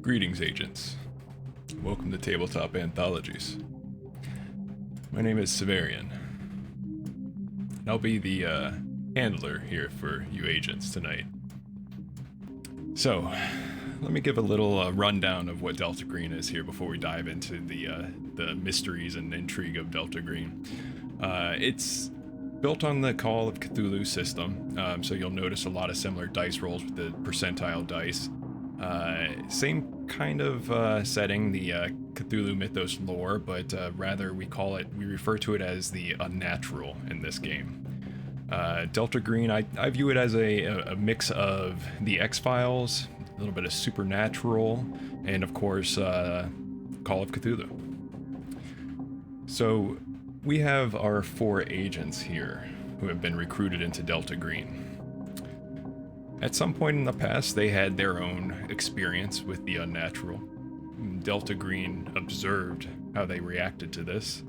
Greetings, agents. Welcome to Tabletop Anthologies. My name is Severian. And I'll be the handler here for you agents tonight. So, let me give a little rundown of what Delta Green is here before we dive into the mysteries and intrigue of Delta Green. It's built on the Call of Cthulhu system, so you'll notice a lot of similar dice rolls with the percentile dice. Same kind of setting, the Cthulhu mythos lore, but rather we refer to it as the unnatural in this game. Delta Green, I view it as a mix of the X-Files, a little bit of supernatural, and of course, Call of Cthulhu. So we have our 4 agents here who have been recruited into Delta Green. At some point in the past, they had their own experience with the unnatural. Delta Green observed how they reacted to this,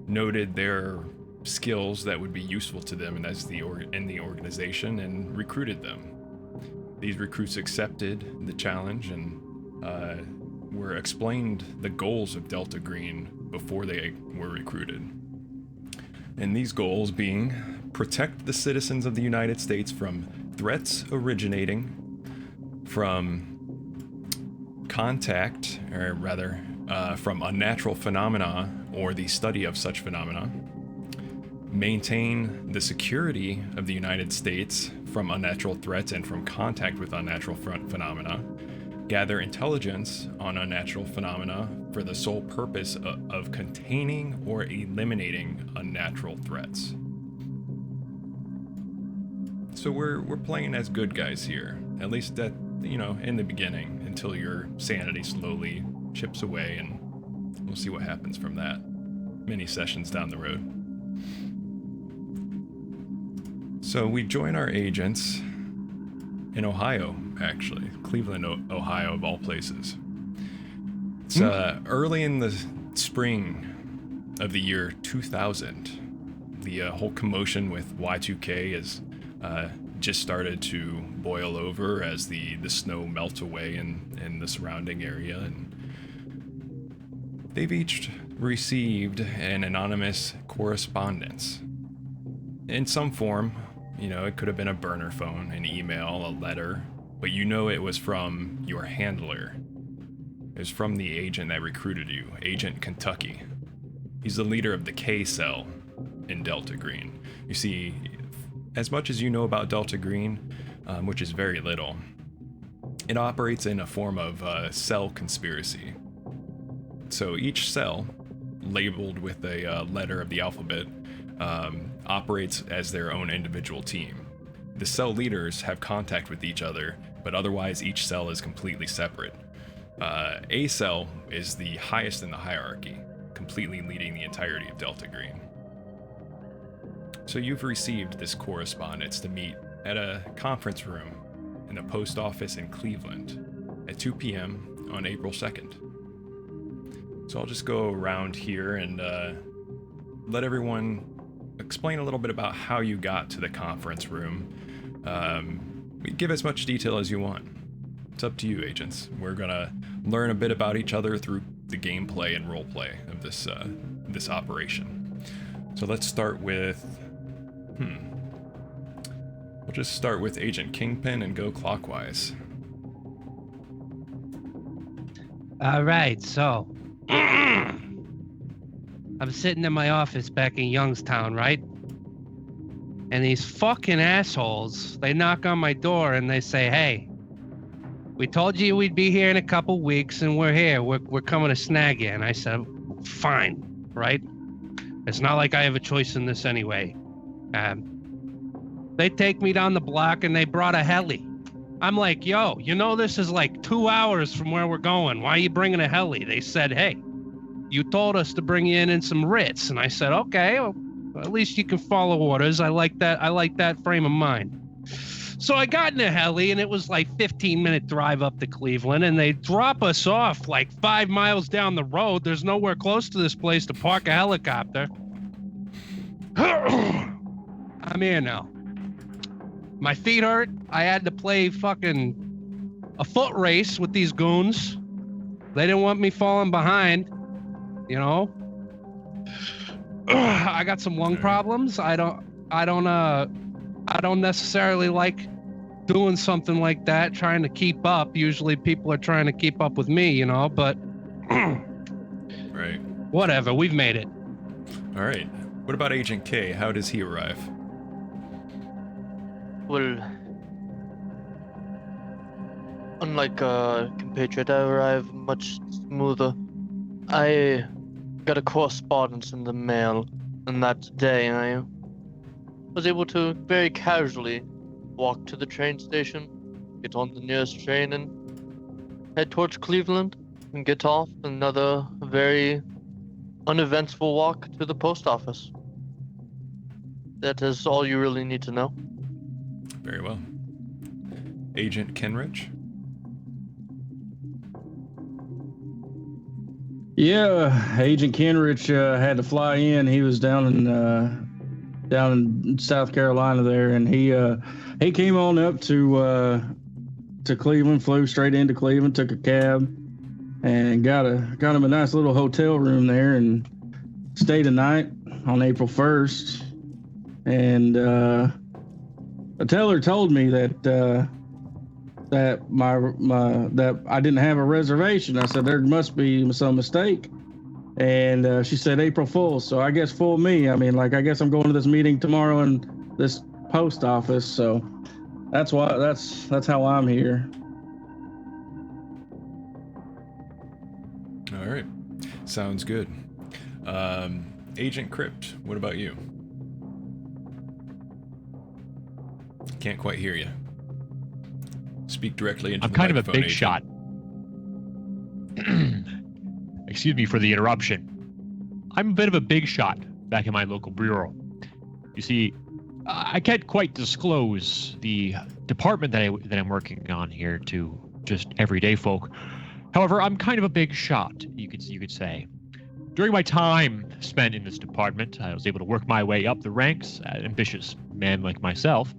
noted their skills that would be useful to them and in the organization, and recruited them. These recruits accepted the challenge and were explained the goals of Delta Green before they were recruited. And these goals being protect the citizens of the United States from threats originating from contact, or rather, from unnatural phenomena or the study of such phenomena, maintain the security of the United States from unnatural threats and from contact with unnatural phenomena, gather intelligence on unnatural phenomena for the sole purpose of containing or eliminating unnatural threats. So we're playing as good guys here, at least in the beginning, until your sanity slowly chips away, and we'll see what happens from that many sessions down the road. So we join our agents in Ohio, actually, Cleveland, Ohio, of all places. It's early in the spring of the year 2000. The whole commotion with Y2K is just started to boil over as the snow melts away in the surrounding area, and they've each received an anonymous correspondence in some form. It could have been a burner phone, an email, a letter, but it was from your handler. It was from the agent that recruited you, Agent Kentucky. He's the leader of the K cell in Delta Green. You see, as much as you know about Delta Green, which is very little, it operates in a form of cell conspiracy. So each cell, labeled with a letter of the alphabet, operates as their own individual team. The cell leaders have contact with each other, but otherwise each cell is completely separate. A cell is the highest in the hierarchy, completely leading the entirety of Delta Green. So you've received this correspondence to meet at a conference room in a post office in Cleveland at 2 p.m. on April 2nd. So I'll just go around here and let everyone explain a little bit about how you got to the conference room. Give as much detail as you want. It's up to you, agents. We're gonna learn a bit about each other through the gameplay and roleplay of this operation. So let's start with we'll just start with Agent Kingpin and go clockwise. All right, so I'm sitting in my office back in Youngstown, right? And these fucking assholes, they knock on my door and they say, "Hey, we told you we'd be here in a couple weeks, and we're here. We're coming to snag you." And I said, "Fine, right? It's not like I have a choice in this anyway." They take me down the block and they brought a heli. I'm like, "Yo, this is like 2 hours from where we're going. Why are you bringing a heli?" They said, "Hey, you told us to bring you in some Ritz." And I said, "Okay, well, at least you can follow orders. I like that frame of mind." So I got in a heli, and it was like 15-minute drive up to Cleveland, and they drop us off like 5 miles down the road. There's nowhere close to this place to park a helicopter. I'm here now. My feet hurt. I had to play fucking a foot race with these goons. They didn't want me falling behind, you know. I got some lung problems. I don't necessarily like doing something like that, trying to keep up. Usually people are trying to keep up with me, you know, but Right. whatever, we've made it. All right. What about Agent K? How does he arrive? Well, unlike compatriot, I arrive much smoother. I got a correspondence in the mail, and that day I was able to very casually walk to the train station, get on the nearest train, and head towards Cleveland, and get off another very uneventful walk to the post office. That is all you really need to know. Very well. Agent Kenrich? Yeah, Agent Kenrich had to fly in. He was down in South Carolina there, and he came on up to Cleveland, flew straight into Cleveland, took a cab, and got him a nice little hotel room there, and stayed a night on April 1st. And a teller told me that that I didn't have a reservation. I said there must be some mistake, and she said April Fool. So I guess fool me. I mean, like I guess I'm going to this meeting tomorrow in this post office. So that's how I'm here. All right. Sounds good. Agent Crypt, what about you? Can't quite hear you. Speak directly into I'm the kind of a microphone, big Agent. shot. Excuse me for the interruption. I'm a bit of a big shot back in my local bureau. You see, I can't quite disclose the department that I'm working on here to just everyday folk. However, I'm kind of a big shot, you could say. During my time spent in this department, I was able to work my way up the ranks, an ambitious man like myself,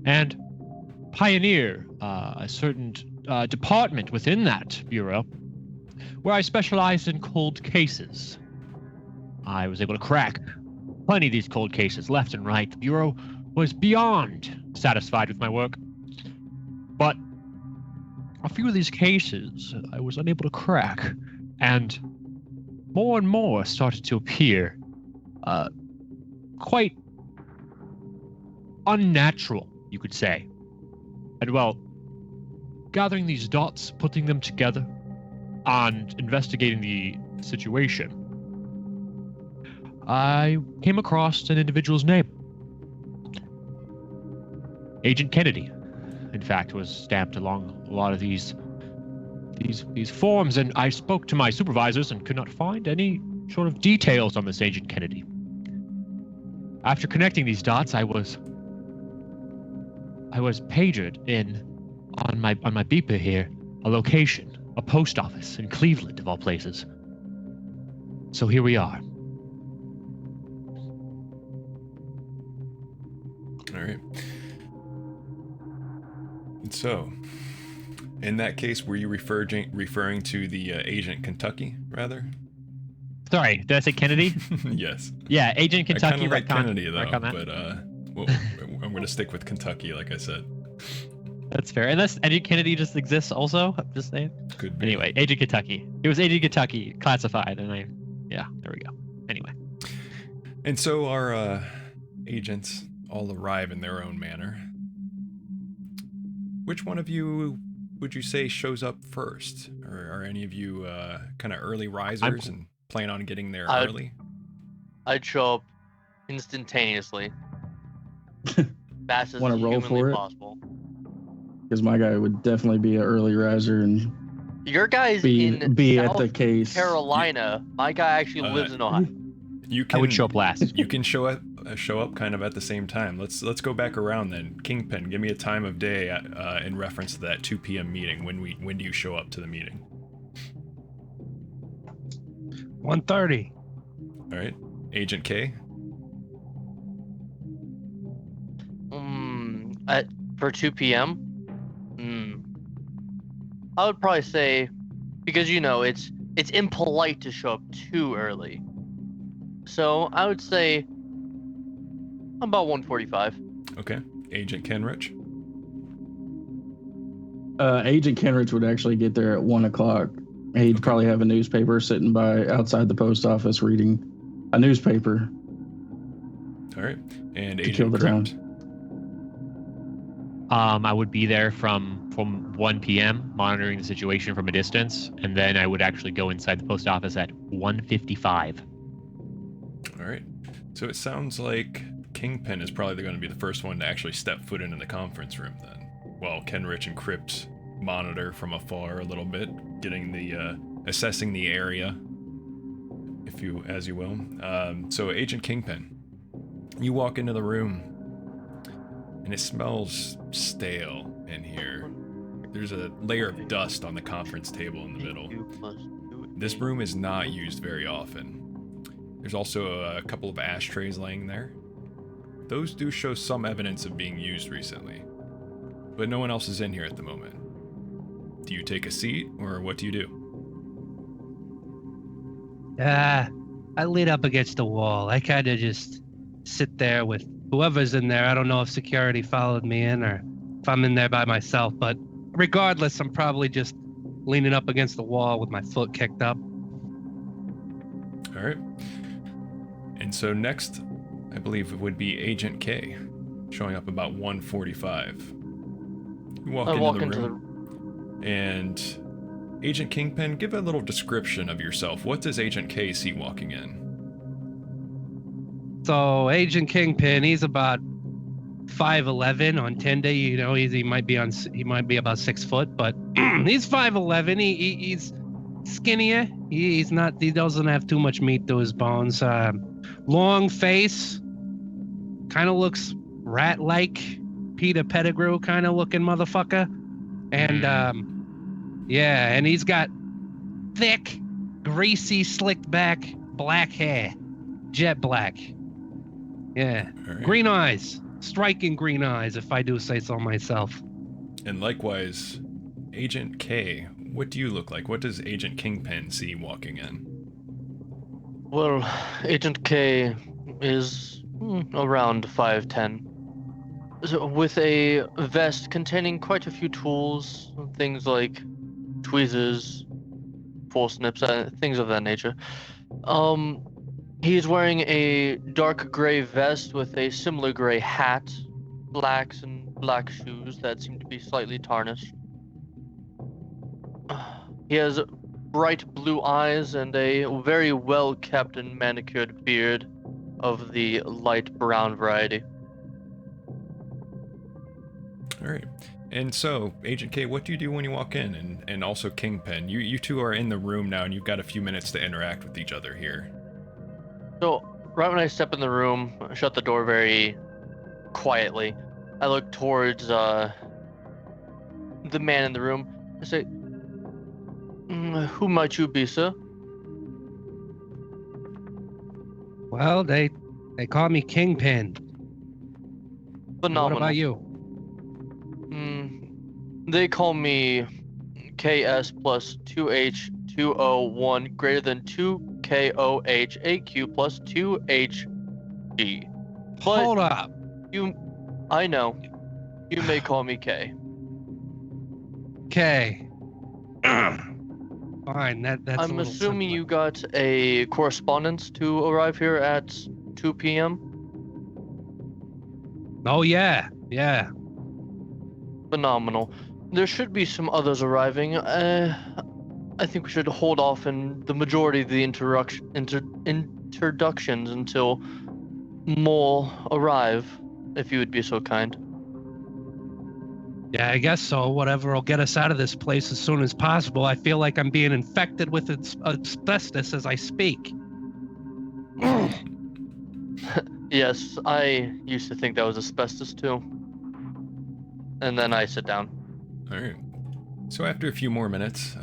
and pioneer a certain department within that bureau where I specialized in cold cases. I was able to crack plenty of these cold cases left and right. The bureau was beyond satisfied with my work, but a few of these cases I was unable to crack, and more started to appear quite unnatural, you could say. And well, gathering these dots, putting them together, and investigating the situation, I came across an individual's name. Agent Kennedy, in fact, was stamped along a lot of these forms, and I spoke to my supervisors and could not find any sort of details on this Agent Kennedy. After connecting these dots, I was pagered in on my beeper here, a location, a post office in Cleveland of all places. So here we are. All right. And so, in that case, were you referring to the Agent Kentucky, rather? Sorry, did I say Kennedy? Yes. Yeah, Agent Kentucky. I kind of like Kennedy, though, retcon that. but well, I'm going to stick with Kentucky, like I said. That's fair. Unless Agent Kennedy just exists also. I'm just saying. Could be. Anyway, Agent Kentucky. It was Agent Kentucky classified, and yeah, there we go. Anyway. And so our agents all arrive in their own manner. Which one of you would you say shows up first? Or are any of you kind of early risers and plan on getting there early? I'd show up instantaneously. Fast as Wanna roll humanly for it? possible. Because my guy would definitely be an early riser and Your guy's be in at South the case. Carolina. My guy actually lives in Ohio. You can, I would show up last. You can show up kind of at the same time. Let's go back around then. Kingpin, give me a time of day in reference to that 2 p.m. meeting. When do you show up to the meeting? 1:30. All right, Agent K. For 2 p.m. I would probably say, because it's impolite to show up too early. So I would say about 1:45. Okay. Agent Kenrich. Agent Kenrich would actually get there at 1 o'clock. He'd Okay. probably have a newspaper sitting by outside the post office reading a newspaper. All right. And To kill Agent the Crypt. I would be there from 1 p.m. monitoring the situation from a distance, and then I would actually go inside the post office at 1:55. All right. So it sounds like Kingpin is probably going to be the first one to actually step foot into the conference room then. While Kenrich and Crypt monitor from afar a little bit, getting the assessing the area, as you will. So Agent Kingpin, you walk into the room, and it smells stale in here. There's a layer of dust on the conference table in the middle. This room is not used very often. There's also a couple of ashtrays laying there. Those do show some evidence of being used recently, but no one else is in here at the moment. Do you take a seat, or what do you do? I lean up against the wall. I kind of just sit there with whoever's in there. I don't know if security followed me in or if I'm in there by myself, but regardless, I'm probably just leaning up against the wall with my foot kicked up. All right. And so next, I believe it would be Agent K, showing up about 1:45. You walk into the room, and Agent Kingpin, give a little description of yourself. What does Agent K see walking in? So Agent Kingpin, he's about 5'11" on Tinder. You know, he might be about 6 foot, but he's 5'11". He's skinnier. He doesn't have too much meat to his bones. Long face, kind of looks rat-like, Peter Pettigrew kind of looking motherfucker, and and he's got thick, greasy, slicked back black hair, jet black. Yeah, All right. green eyes, striking green eyes, if I do say so myself. And likewise, Agent K, what do you look like? What does Agent Kingpin see walking in? Well, Agent K is around 5'10", with a vest containing quite a few tools, things like tweezers, forceps, things of that nature. He's wearing a dark gray vest with a similar gray hat, slacks, and black shoes that seem to be slightly tarnished. He has bright blue eyes and a very well kept and manicured beard of the light brown variety. All right. And so, Agent K, what do you do when you walk in? And also Kingpin, you two are in the room now, and you've got a few minutes to interact with each other here. So, right when I step in the room, I shut the door very quietly. I look towards the man in the room. I say, "Who might you be, sir?" Well, they call me Kingpin. Phenomenal. What about you? They call me KS plus 2H2O1 greater than 2KOHAQ plus 2HG. But Hold up. I know. You may call me K. Okay. Fine. That's. I'm assuming you got a correspondence to arrive here at 2 p.m. Oh yeah. Phenomenal. There should be some others arriving. I think we should hold off in the majority of the introductions until more arrive, if you would be so kind. Yeah, I guess so. Whatever will get us out of this place as soon as possible. I feel like I'm being infected with asbestos as I speak. Yes, I used to think that was asbestos too. And then I sit down. All right. So after a few more minutes,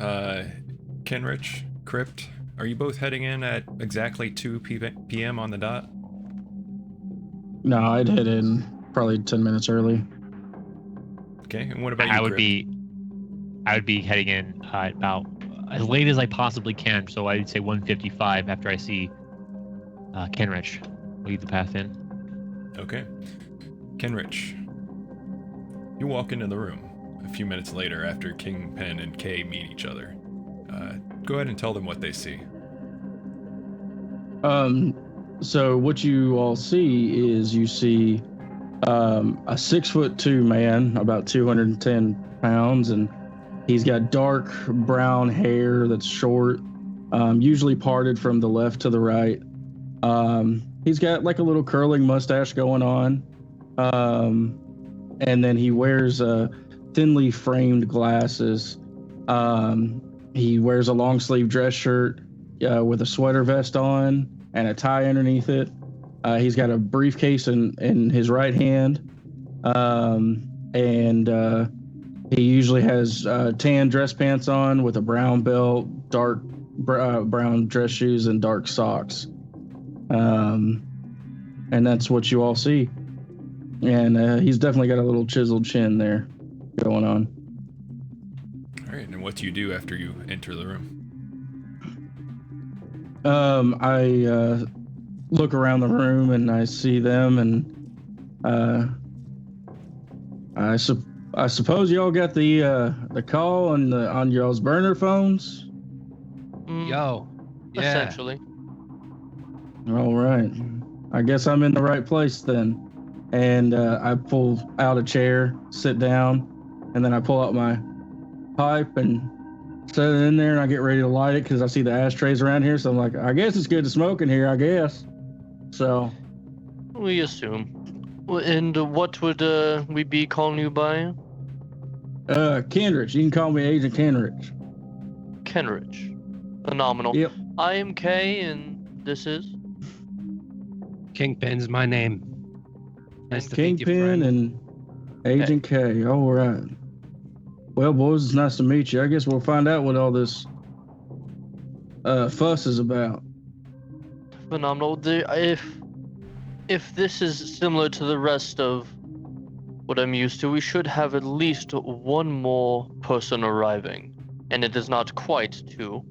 Kenrich, Crypt, are you both heading in at exactly 2 p.m. on the dot? No, I'd head in probably 10 minutes early. Okay, and what about you, I would Crypt? be I would be heading in about as late as I possibly can. So I'd say 1:55 after I see Kenrich lead the path in. Okay. Kenrich, you walk into the room a few minutes later after Kingpin and Kay meet each other. Go ahead and tell them what they see. So what you all see is you see a 6'2" man, about 210 pounds, and he's got dark brown hair that's short, usually parted from the left to the right. He's got like a little curling mustache going on. And then he wears thinly framed glasses. He wears a long sleeve dress shirt with a sweater vest on and a tie underneath it. He's got a briefcase in his right hand. And he usually has tan dress pants on with a brown belt, dark brown dress shoes, and dark socks. And that's what you all see. And he's definitely got a little chiseled chin there going on. All right, and what do you do after you enter the room? I look around the room and I see them, and I suppose y'all got the call on y'all's burner phones. Yo. Yeah. Essentially. All right, I guess I'm in the right place then. And I pull out a chair, sit down, and then I pull out my pipe and set it in there, and I get ready to light it because I see the ashtrays around here. So I'm like, I guess it's good to smoke in here, I guess. So We assume. And what would we be calling you by? Kenrich. You can call me Agent Kenrich. Kenrich. Phenomenal. Yep. I am Kay, and this is Kingpin's my name. Nice to meet you, Kingpin friend. and Agent K. All right. Well, boys, it's nice to meet you. I guess we'll find out what all this fuss is about. phenomenal. If this is similar to the rest of what I'm used to, we should have at least one more person arriving, and it is not quite two.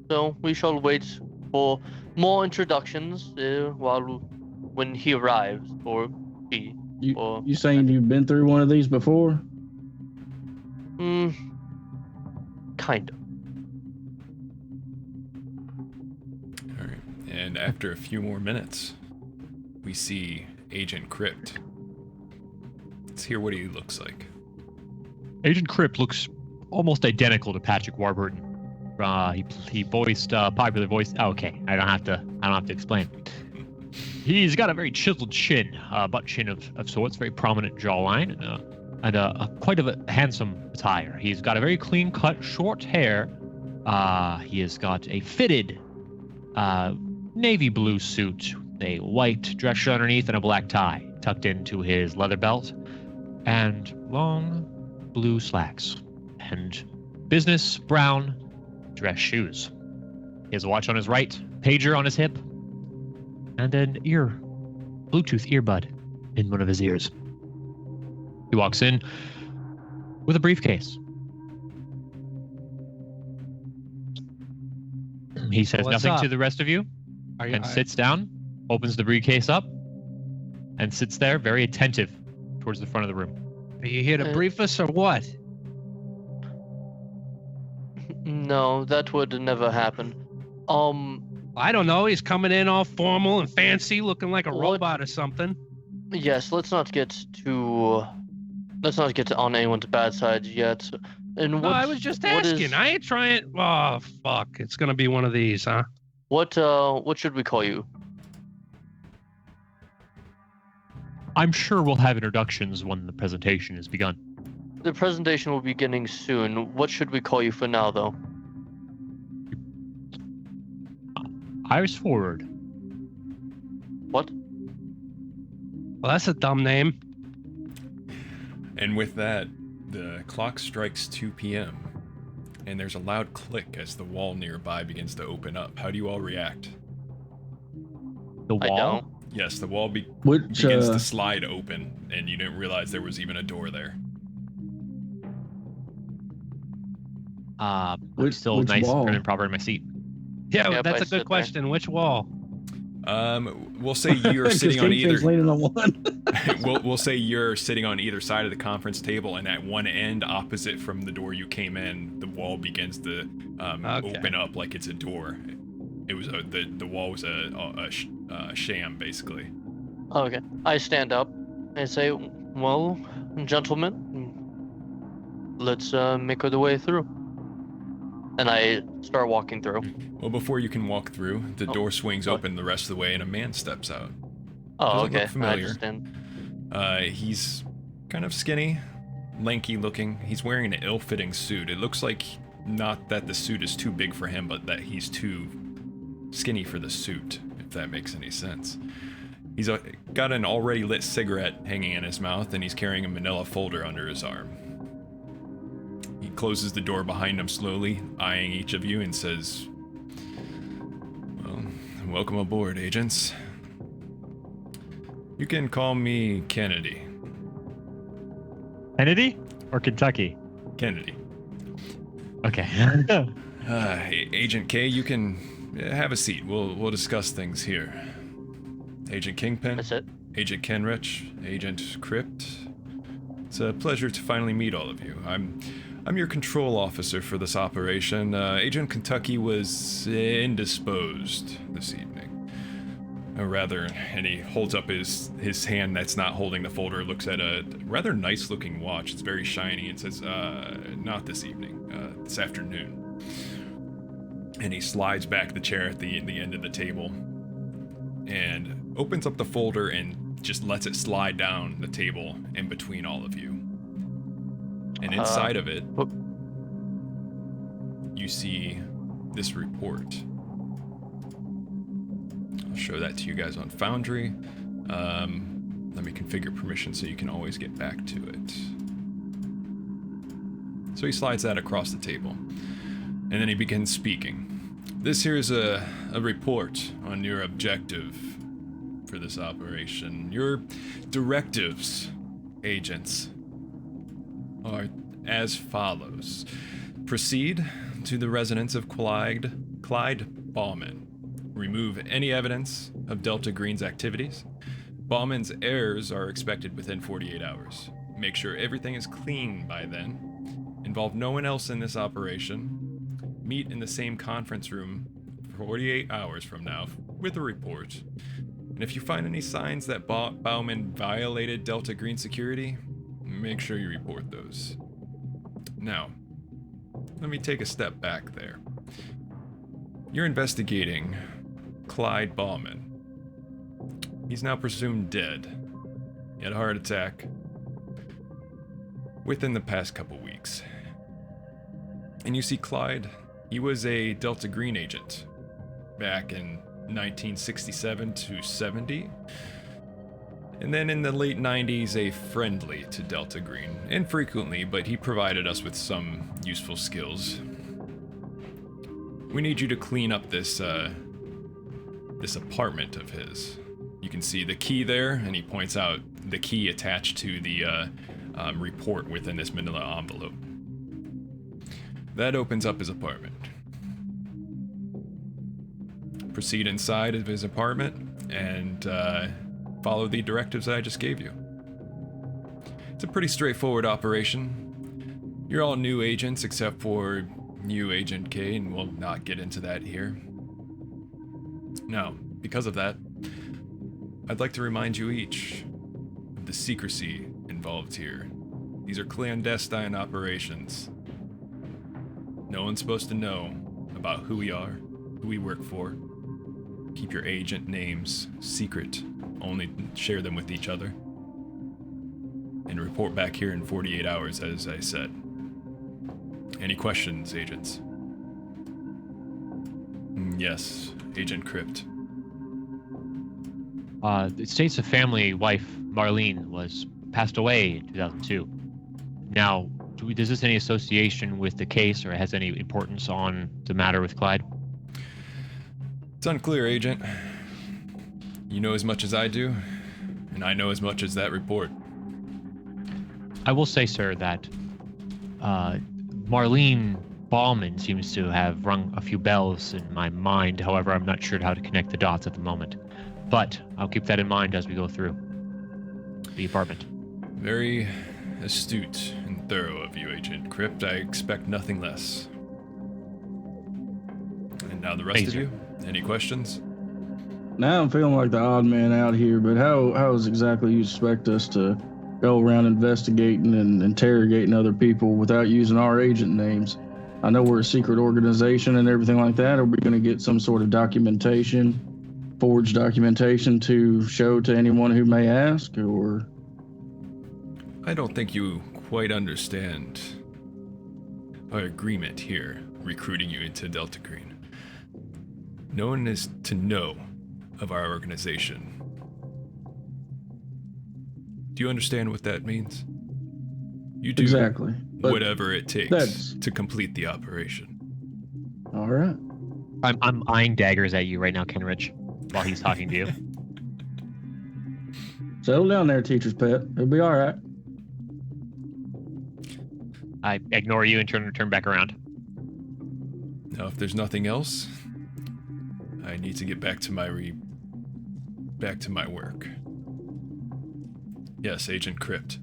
So we shall wait for more introductions when he arrives, or she. You saying you've been through one of these before? Kind of. All right, and after a few more minutes, we see Agent Crypt. Let's hear what he looks like. Agent Crypt looks almost identical to Patrick Warburton. He voiced popular voice. Oh, okay, I don't have to explain. He's got a very chiseled chin, butt chin of sorts, very prominent jawline, and quite of a handsome attire. He's got a very clean-cut, short hair. He has got a fitted navy blue suit, a white dress shirt underneath, and a black tie tucked into his leather belt, and long blue slacks, and business brown dress shoes. He has a watch on his right, pager on his hip, and an Bluetooth earbud in one of his ears. He walks in with a briefcase. He says What's nothing up? to the rest of you and sits down, opens the briefcase up, and sits there very attentive towards the front of the room. Are you here to brief us or what? No, that would never happen. I don't know. He's coming in all formal and fancy, looking like a What? robot or something. Yes, let's not get on anyone's bad side yet. And No, I was just what asking. is- I ain't trying. Oh, fuck. It's going to be one of these, huh? What should we call you? I'm sure we'll have introductions when the presentation is begun. The presentation will be beginning soon. What should we call you for now, though? Iris Forward. What? Well, that's a dumb name. And with that, the clock strikes 2 p.m. and there's a loud click as the wall nearby begins to open up. How do you all react? The I wall. don't. Yes, the wall Which begins to slide open, and you didn't realize there was even a door there. I'm Which- still which nice, wall? prim and proper in my seat. Yeah, Yep, that's I a sit there. good question. Which wall? We'll say you're 'Cause sitting on Kingpin's either. leaning on one. we'll say you're sitting on either side of the conference table, and at one end, opposite from the door you came in, the wall begins to Okay. open up like it's a door. It was the wall was a sham, basically. Okay. I stand up. I say, well, gentlemen, let's make the way through. And I start walking through. Well, before you can walk through, the Oh, door swings what? open the rest of the way, and a man steps out. Oh, Doesn't look okay. I familiar. just stand. He's kind of skinny, lanky looking. He's wearing an ill-fitting suit. It looks like not that the suit is too big for him, but that he's too skinny for the suit, if that makes any sense. He's got an already lit cigarette hanging in his mouth, and he's carrying a manila folder under his arm. He closes the door behind him slowly, eyeing each of you, and says, well, welcome aboard, agents. You can call me Kennedy. Kennedy or Kentucky? Kennedy. Okay. Agent K, you can have a seat. We'll discuss things here. Agent Kingpin, That's it. Agent Kenrich, Agent Crypt. It's a pleasure to finally meet all of you. I'm your control officer for this operation. Agent Kentucky was indisposed this evening. Or rather, and he holds up his hand that's not holding the folder, looks at a rather nice looking watch. It's very shiny, and says, not this evening, this afternoon. And he slides back the chair at the end of the table and opens up the folder and just lets it slide down the table in between all of you. And inside of it, whoop. you see this report. I'll show that to you guys on Foundry. Let me configure permission so you can always get back to it. So he slides that across the table. And then he begins speaking. This here is a report on your objective for this operation. Your directives, agents, are as follows. Proceed to the residence of Clyde Bauman. Remove any evidence of Delta Green's activities. Bauman's heirs are expected within 48 hours. Make sure everything is clean by then. Involve no one else in this operation. Meet in the same conference room 48 hours from now with a report. And if you find any signs that Bauman violated Delta Green security, make sure you report those. Now, let me take a step back there. You're investigating Clyde Bauman. He's now presumed dead. He had a heart attack within the past couple weeks. And you see Clyde, he was a Delta Green agent back in 1967 to 70. And then in the late 90s, a friendly to Delta Green. Infrequently, but he provided us with some useful skills. We need you to clean up this apartment of his. You can see the key there, and he points out the key attached to the report within this manila envelope. That opens up his apartment. Proceed inside of his apartment and follow the directives that I just gave you. It's a pretty straightforward operation. You're all new agents except for you, Agent K, and we'll not get into that here. Now, because of that, I'd like to remind you each of the secrecy involved here. These are clandestine operations. No one's supposed to know about who we are, who we work for. Keep your agent names secret. Only share them with each other. And report back here in 48 hours, as I said. Any questions, agents? Yes, Agent Crypt. It states the family wife, Marlene, was passed away in 2002. Now, does this any association with the case or has any importance on the matter with Clyde? It's unclear, Agent. You know as much as I do, and I know as much as that report. I will say, sir, that Marlene Ballman seems to have rung a few bells in my mind. However, I'm not sure how to connect the dots at the moment. But I'll keep that in mind as we go through the apartment. Very astute and thorough of you, Agent Crypt. I expect nothing less. And now the rest of you, any questions? Now I'm feeling like the odd man out here, but how is exactly you expect us to go around investigating and interrogating other people without using our agent names? I know we're a secret organization and everything like that. Are we going to get some sort of documentation, forged documentation to show to anyone who may ask, or? I don't think you quite understand our agreement here, recruiting you into Delta Green. No one is to know of our organization. Do you understand what that means? You do Exactly. But whatever it takes that's- to complete the operation. all right. I'm eyeing daggers at you right now, Kenrich, while he's talking to you. Settle down there, teacher's pet. It'll be all right. I ignore you and turn back around. Now, if there's nothing else, I need to get back to my work. Yes, Agent Crypt.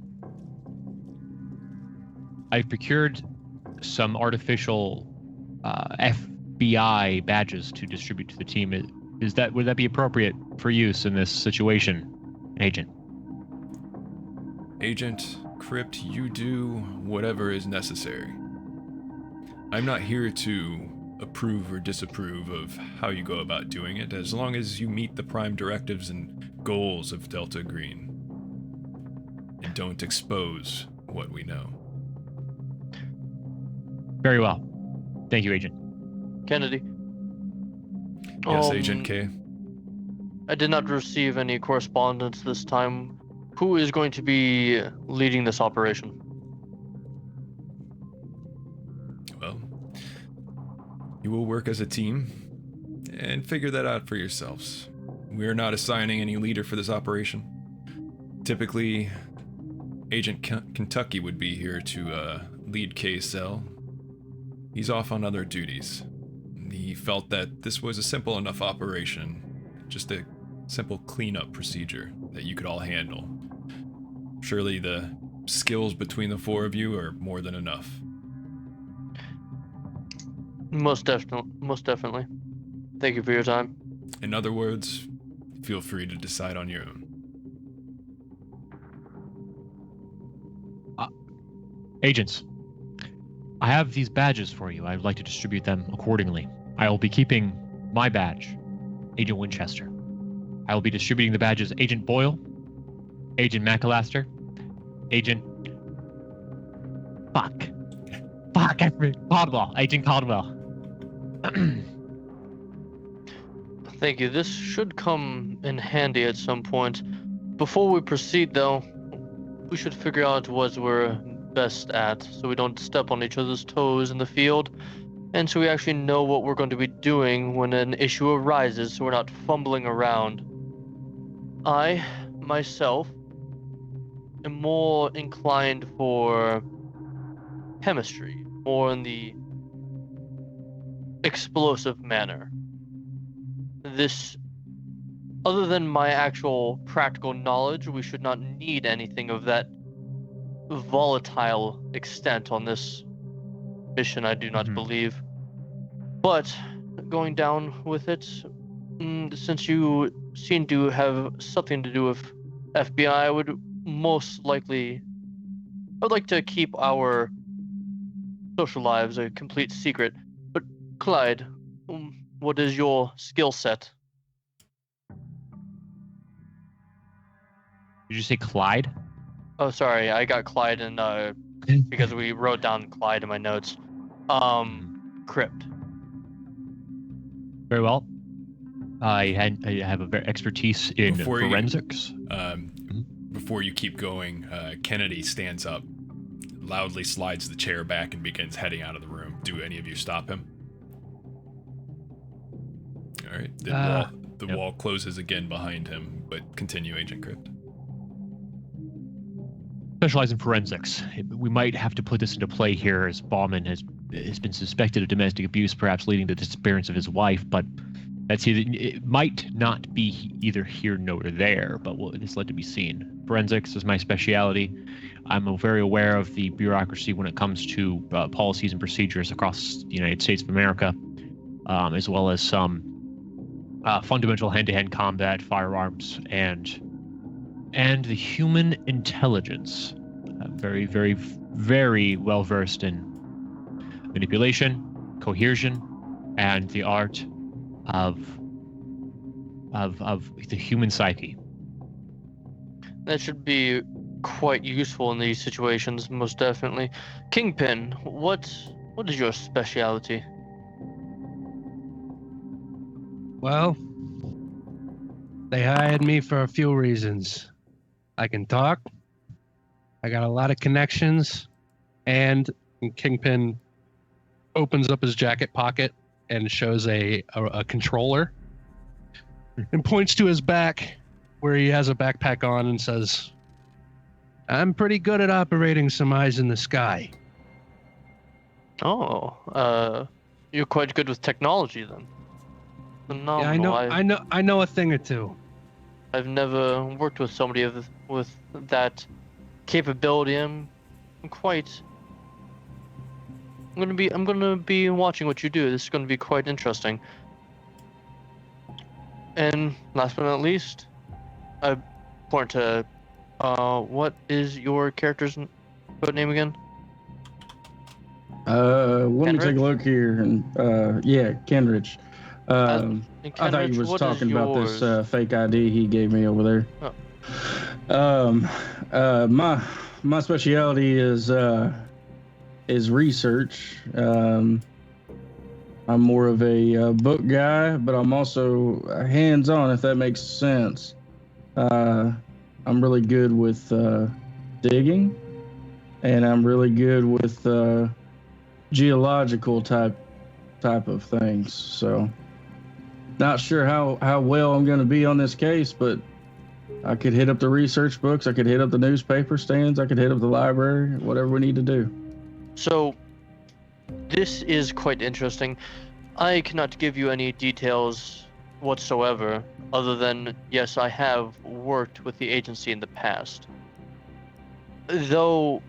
I've procured some artificial FBI badges to distribute to the team. Would that be appropriate for use in this situation, Agent? Agent Crypt, you do whatever is necessary. I'm not here to approve or disapprove of how you go about doing it, as long as you meet the prime directives and goals of Delta Green. And don't expose what we know. Very well. Thank you, Agent. Kennedy. Yes, Agent K. I did not receive any correspondence this time. Who is going to be leading this operation? Well, you will work as a team and figure that out for yourselves. We are not assigning any leader for this operation. Typically, Agent Kentucky would be here to lead KSL. He's off on other duties. He felt that this was a simple enough operation, just a simple cleanup procedure that you could all handle. Surely the skills between the four of you are more than enough. Most definitely. Thank you for your time. In other words, feel free to decide on your own. Agents, I have these badges for you. I would like to distribute them accordingly. I will be keeping my badge, Agent Winchester. I will be distributing the badges Agent Boyle, Agent McAllister, Agent... Caldwell. Agent Caldwell. Thank you. This should come in handy at some point. Before we proceed, though, we should figure out what we're best at, so we don't step on each other's toes in the field, and so we actually know what we're going to be doing when an issue arises, so we're not fumbling around. I, myself, am more inclined for chemistry, more in the explosive manner. This, other than my actual practical knowledge, we should not need anything of that volatile extent on this mission, I do not believe. But going down with it, since you seem to have something to do with FBI, I would like to keep our social lives a complete secret. But Clyde, what is your skill set? Did you say Clyde? Oh, sorry, I got Clyde and because we wrote down Clyde in my notes. Crypt. Very well. I have a expertise in forensics. Before you keep going, Kennedy stands up, loudly slides the chair back, and begins heading out of the room. Do any of you stop him? All right. The wall closes again behind him, but continue, Agent Crypt. Specialize in forensics. We might have to put this into play here, as Bauman has has been suspected of domestic abuse, perhaps leading to the disappearance of his wife. But it might not be either here nor there, but it's led to be seen. Forensics is my specialty. I'm very aware of the bureaucracy when it comes to policies and procedures across the United States of America, as well as some fundamental hand-to-hand combat, firearms, and the human intelligence. I'm very, very, very well versed in manipulation, coercion, and the art of the human psyche. That should be quite useful in these situations, most definitely. Kingpin, what is your specialty? Well, they hired me for a few reasons. I can talk. I got a lot of connections, and Kingpin opens up his jacket pocket and shows a controller and points to his back where he has a backpack on and says, I'm pretty good at operating some eyes in the sky. Oh, you're quite good with technology then. Yeah, I know a thing or two. I've never worked with somebody with that capability. I'm gonna be watching what you do. This is gonna be quite interesting. And last but not least, I point to what is your character's code name again? Let me take a look here, and yeah, Kenrich. And I thought Kenrich, you was what is talking about yours? this fake ID he gave me over there. Oh. My specialty is research. I'm more of a book guy, but I'm also hands-on, if that makes sense. I'm really good with digging, and I'm really good with geological type of things. So, not sure how well I'm going to be on this case, but I could hit up the research books, I could hit up the newspaper stands, I could hit up the library, whatever we need to do. So, this is quite interesting. I cannot give you any details whatsoever, other than, yes, I have worked with the agency in the past. Though,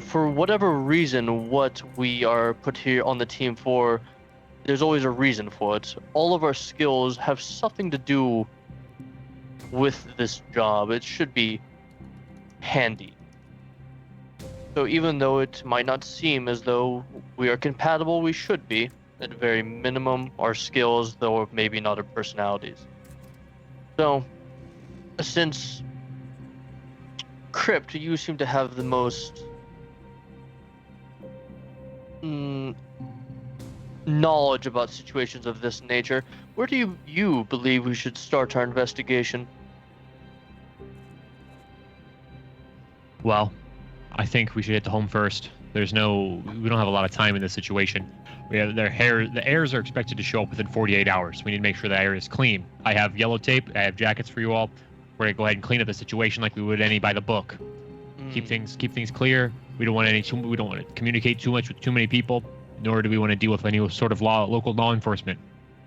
for whatever reason, what we are put here on the team for, there's always a reason for it. All of our skills have something to do with this job. It should be handy. So even though it might not seem as though we are compatible, we should be. At very minimum, our skills, though maybe not our personalities. So, since Crypt, you seem to have the most knowledge about situations of this nature, where do you believe we should start our investigation? Well, I think we should hit the home first. We don't have a lot of time in this situation. We have the heirs are expected to show up within 48 hours. We need to make sure the area is clean. I have yellow tape. I have jackets for you all. We're gonna go ahead and clean up the situation like we would any by the book. Keep things clear. We don't want to communicate too much with too many people, nor do we want to deal with any sort of local law enforcement.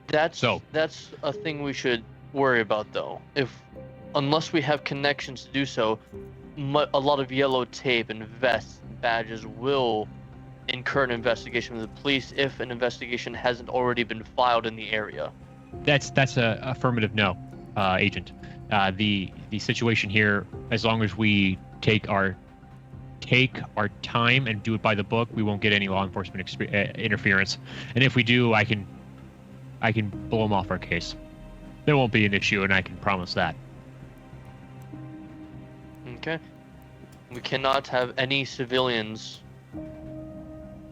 That's a thing we should worry about, though. Unless we have connections to do so, a lot of yellow tape and vests and badges will incur an investigation with the police if an investigation hasn't already been filed in the area. That's a affirmative no, agent. The situation here, as long as we take our time and do it by the book, we won't get any law enforcement interference. And if we do, I can blow them off our case. There won't be an issue, and I can promise that. Okay. We cannot have any civilians,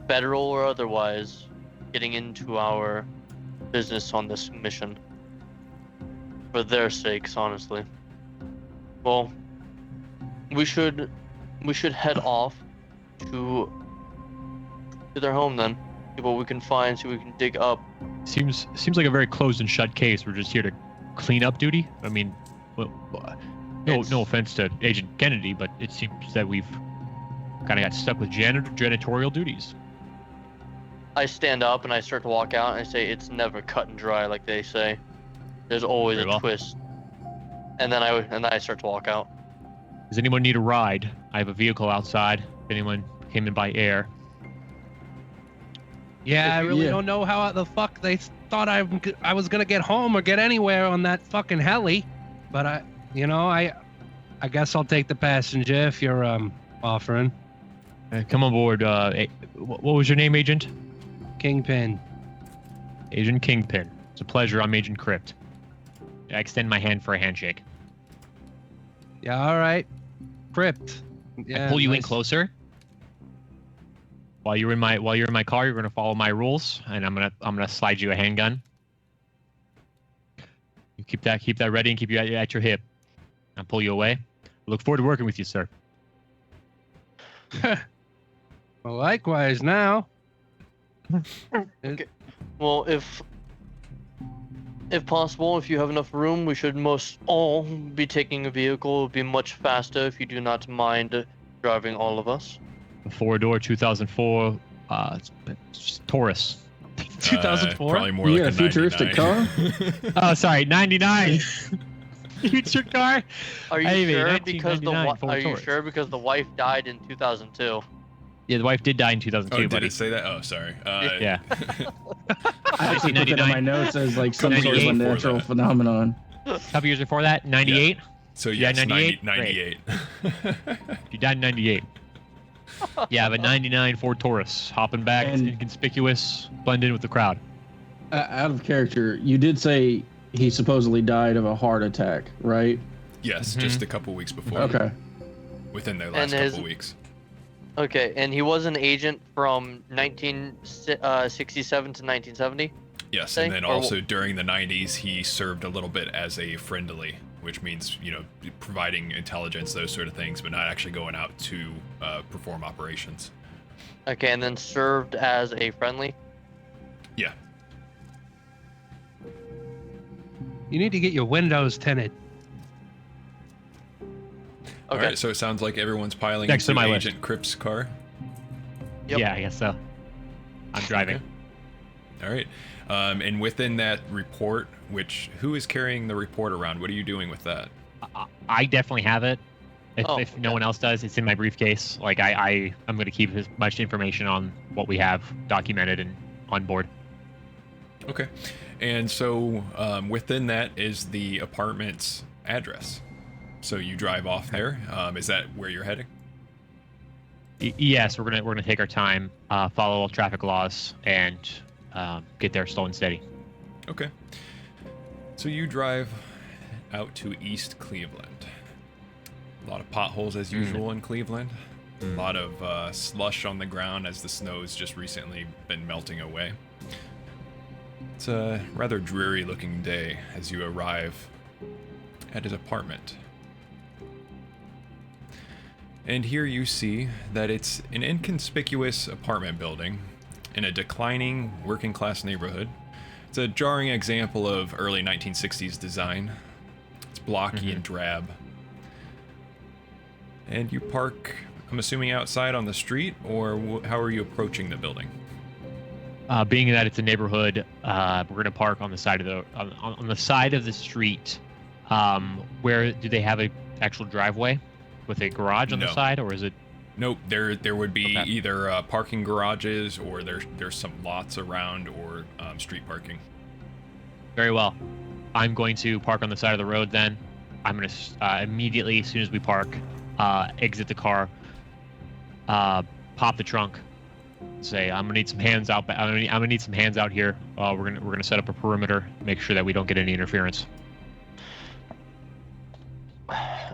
federal or otherwise, getting into our business on this mission. For their sakes, honestly. Well, we should head off to their home then. See what we can find, see what we can dig up. Seems like a very closed and shut case. We're just here to clean up duty. I mean, well, no offense to Agent Kennedy, but it seems that we've kind of got stuck with janitorial duties. I stand up and I start to walk out and I say, it's never cut and dry like they say. There's always Very a well. twist. And then I start to walk out. Does anyone need a ride? I have a vehicle outside. If anyone came in by air. Yeah, I really Yeah. don't know how the fuck they thought I was gonna get home or get anywhere on that fucking heli, but I guess I'll take the passenger if you're offering. Come on board. What was your name, Agent? Kingpin. Agent Kingpin. It's a pleasure. I'm Agent Crypt. I extend my hand for a handshake. Yeah, all right. Crypt. Yeah, I pull you in nice. closer. While you're in my car, you're gonna follow my rules, and I'm gonna slide you a handgun. You keep that ready and keep you at your hip. I'll pull you away. I look forward to working with you, sir. Well, likewise now. Okay. Well, if possible, if you have enough room, we should most all be taking a vehicle. It would be much faster if you do not mind driving all of us. A four-door 2004 Taurus. 2004? Probably more You like got a futuristic 99. Oh, sorry, 99. Future car. Are you Hey, man, sure? 1999 Ford Are you Taurus. sure? Because the wife died in 2002. Yeah, the wife did die in Oh, 2002, did buddy. it say that? Oh, sorry. Yeah. I actually put that on my 99. notes as like some sort of a 98 before natural that. phenomenon. A couple years before that, 98. So Yeah, yes, 98? 98. You died in 98. Yeah, I have a 99 Ford Taurus. Hopping back, it's And- inconspicuous, blend in with the crowd. Out of character, you did say he supposedly died of a heart attack, right? Yes, Mhm. just a couple weeks before. Okay. Within the last his- couple weeks. Okay, and he was an agent from 1967 to 1970. Yes, say, and then or also during the 90s, he served a little bit as a friendly, which means, providing intelligence, those sort of things, but not actually going out to perform operations. Okay, and then served as a friendly. Yeah. You need to get your windows tinted. All Okay. right, so it sounds like everyone's piling Next into to my list. Agent Crypt's car. Yep. Yeah, I guess so. I'm driving. Okay. All right. And within that report, who is carrying the report around? What are you doing with that? I definitely have it. If no okay. one else does, it's in my briefcase. Like I'm going to keep as much information on what we have documented and on board. Okay. And so within that is the apartment's address. So you drive off there. Is that where you're heading? Yes, we're gonna take our time, follow all traffic laws, and get there slow and steady. Okay. So you drive out to East Cleveland. A lot of potholes as usual in Cleveland. A lot of slush on the ground as the snow's just recently been melting away. It's a rather dreary looking day as you arrive at his apartment. And here you see that it's an inconspicuous apartment building in a declining working class neighborhood. It's a jarring example of early 1960s design. It's blocky and drab. And you park, I'm assuming, outside on the street, or how are you approaching the building? Being that it's a neighborhood, we're gonna park on the side of on the side of the street. Where do they have a actual driveway with a garage on the No. side, or is it? Nope, there would be Okay. either parking garages, or there's some lots around, or street parking. Very well. I'm going to park on the side of the road then. I'm going to immediately, as soon as we park, exit the car, pop the trunk, say, I'm going to need some hands out. I'm going to need some hands out here. We're going to set up a perimeter, make sure that we don't get any interference.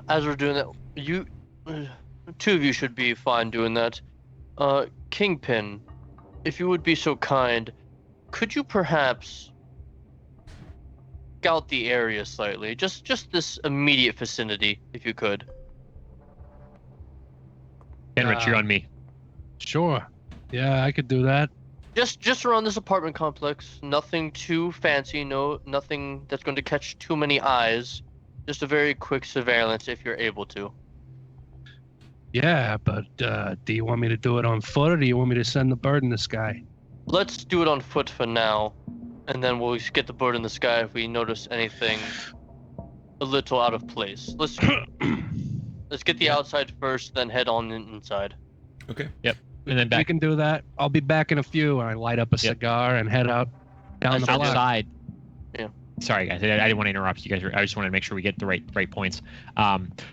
As we're doing that, two of you should be fine doing that. Kingpin, if you would be so kind, could you perhaps scout the area slightly? Just this immediate vicinity, if you could. Henrich, you're on me. Sure. Yeah, I could do that. Just around this apartment complex. Nothing too fancy. Nothing that's going to catch too many eyes. Just a very quick surveillance if you're able to. Yeah, but do you want me to do it on foot, or do you want me to send the bird in the sky? Let's do it on foot for now, and then we'll get the bird in the sky if we notice anything a little out of place. Let's get the Yeah. outside first, then head on inside. Okay. And then We back can do that. I'll be back in a few. I light up a Yep. cigar and head out down the block. outside. Yeah. Sorry, guys. I didn't want to interrupt you guys. I just wanted to make sure we get the right points.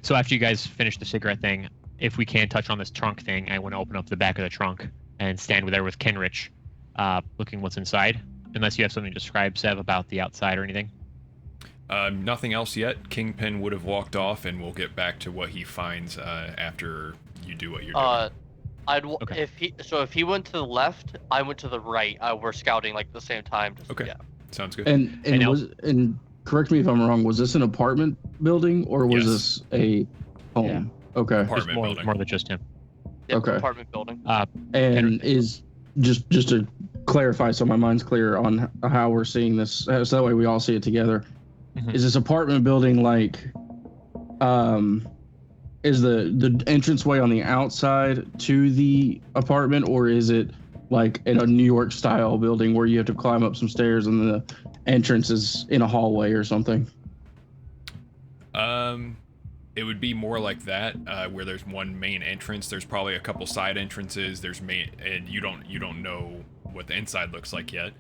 So after you guys finish the cigarette thing, if we can touch on this trunk thing, I want to open up the back of the trunk and stand there with Kenrich, looking what's inside. Unless you have something to describe, Sev, about the outside or anything. Nothing else yet. Kingpin would have walked off, and we'll get back to what he finds after you do what you're doing. Okay. If he went to the left, I went to the right. We're scouting like at the same time. Okay. Yeah. Sounds good. And now- correct me if I'm wrong. Was this an apartment building or was Yes. this a home? Okay. Just Apartment more building. than just him. Yep, Okay. Apartment building. And is just to clarify, so my mind's clear on how we're seeing this, so that way we all see it together. Mhm. Is this apartment building like, is the entranceway on the outside to the apartment, or is it like in a New York style building where you have to climb up some stairs and the entrance is in a hallway or something? It would be more like that, where there's one main entrance. There's probably a couple side entrances. And you don't know what the inside looks like yet.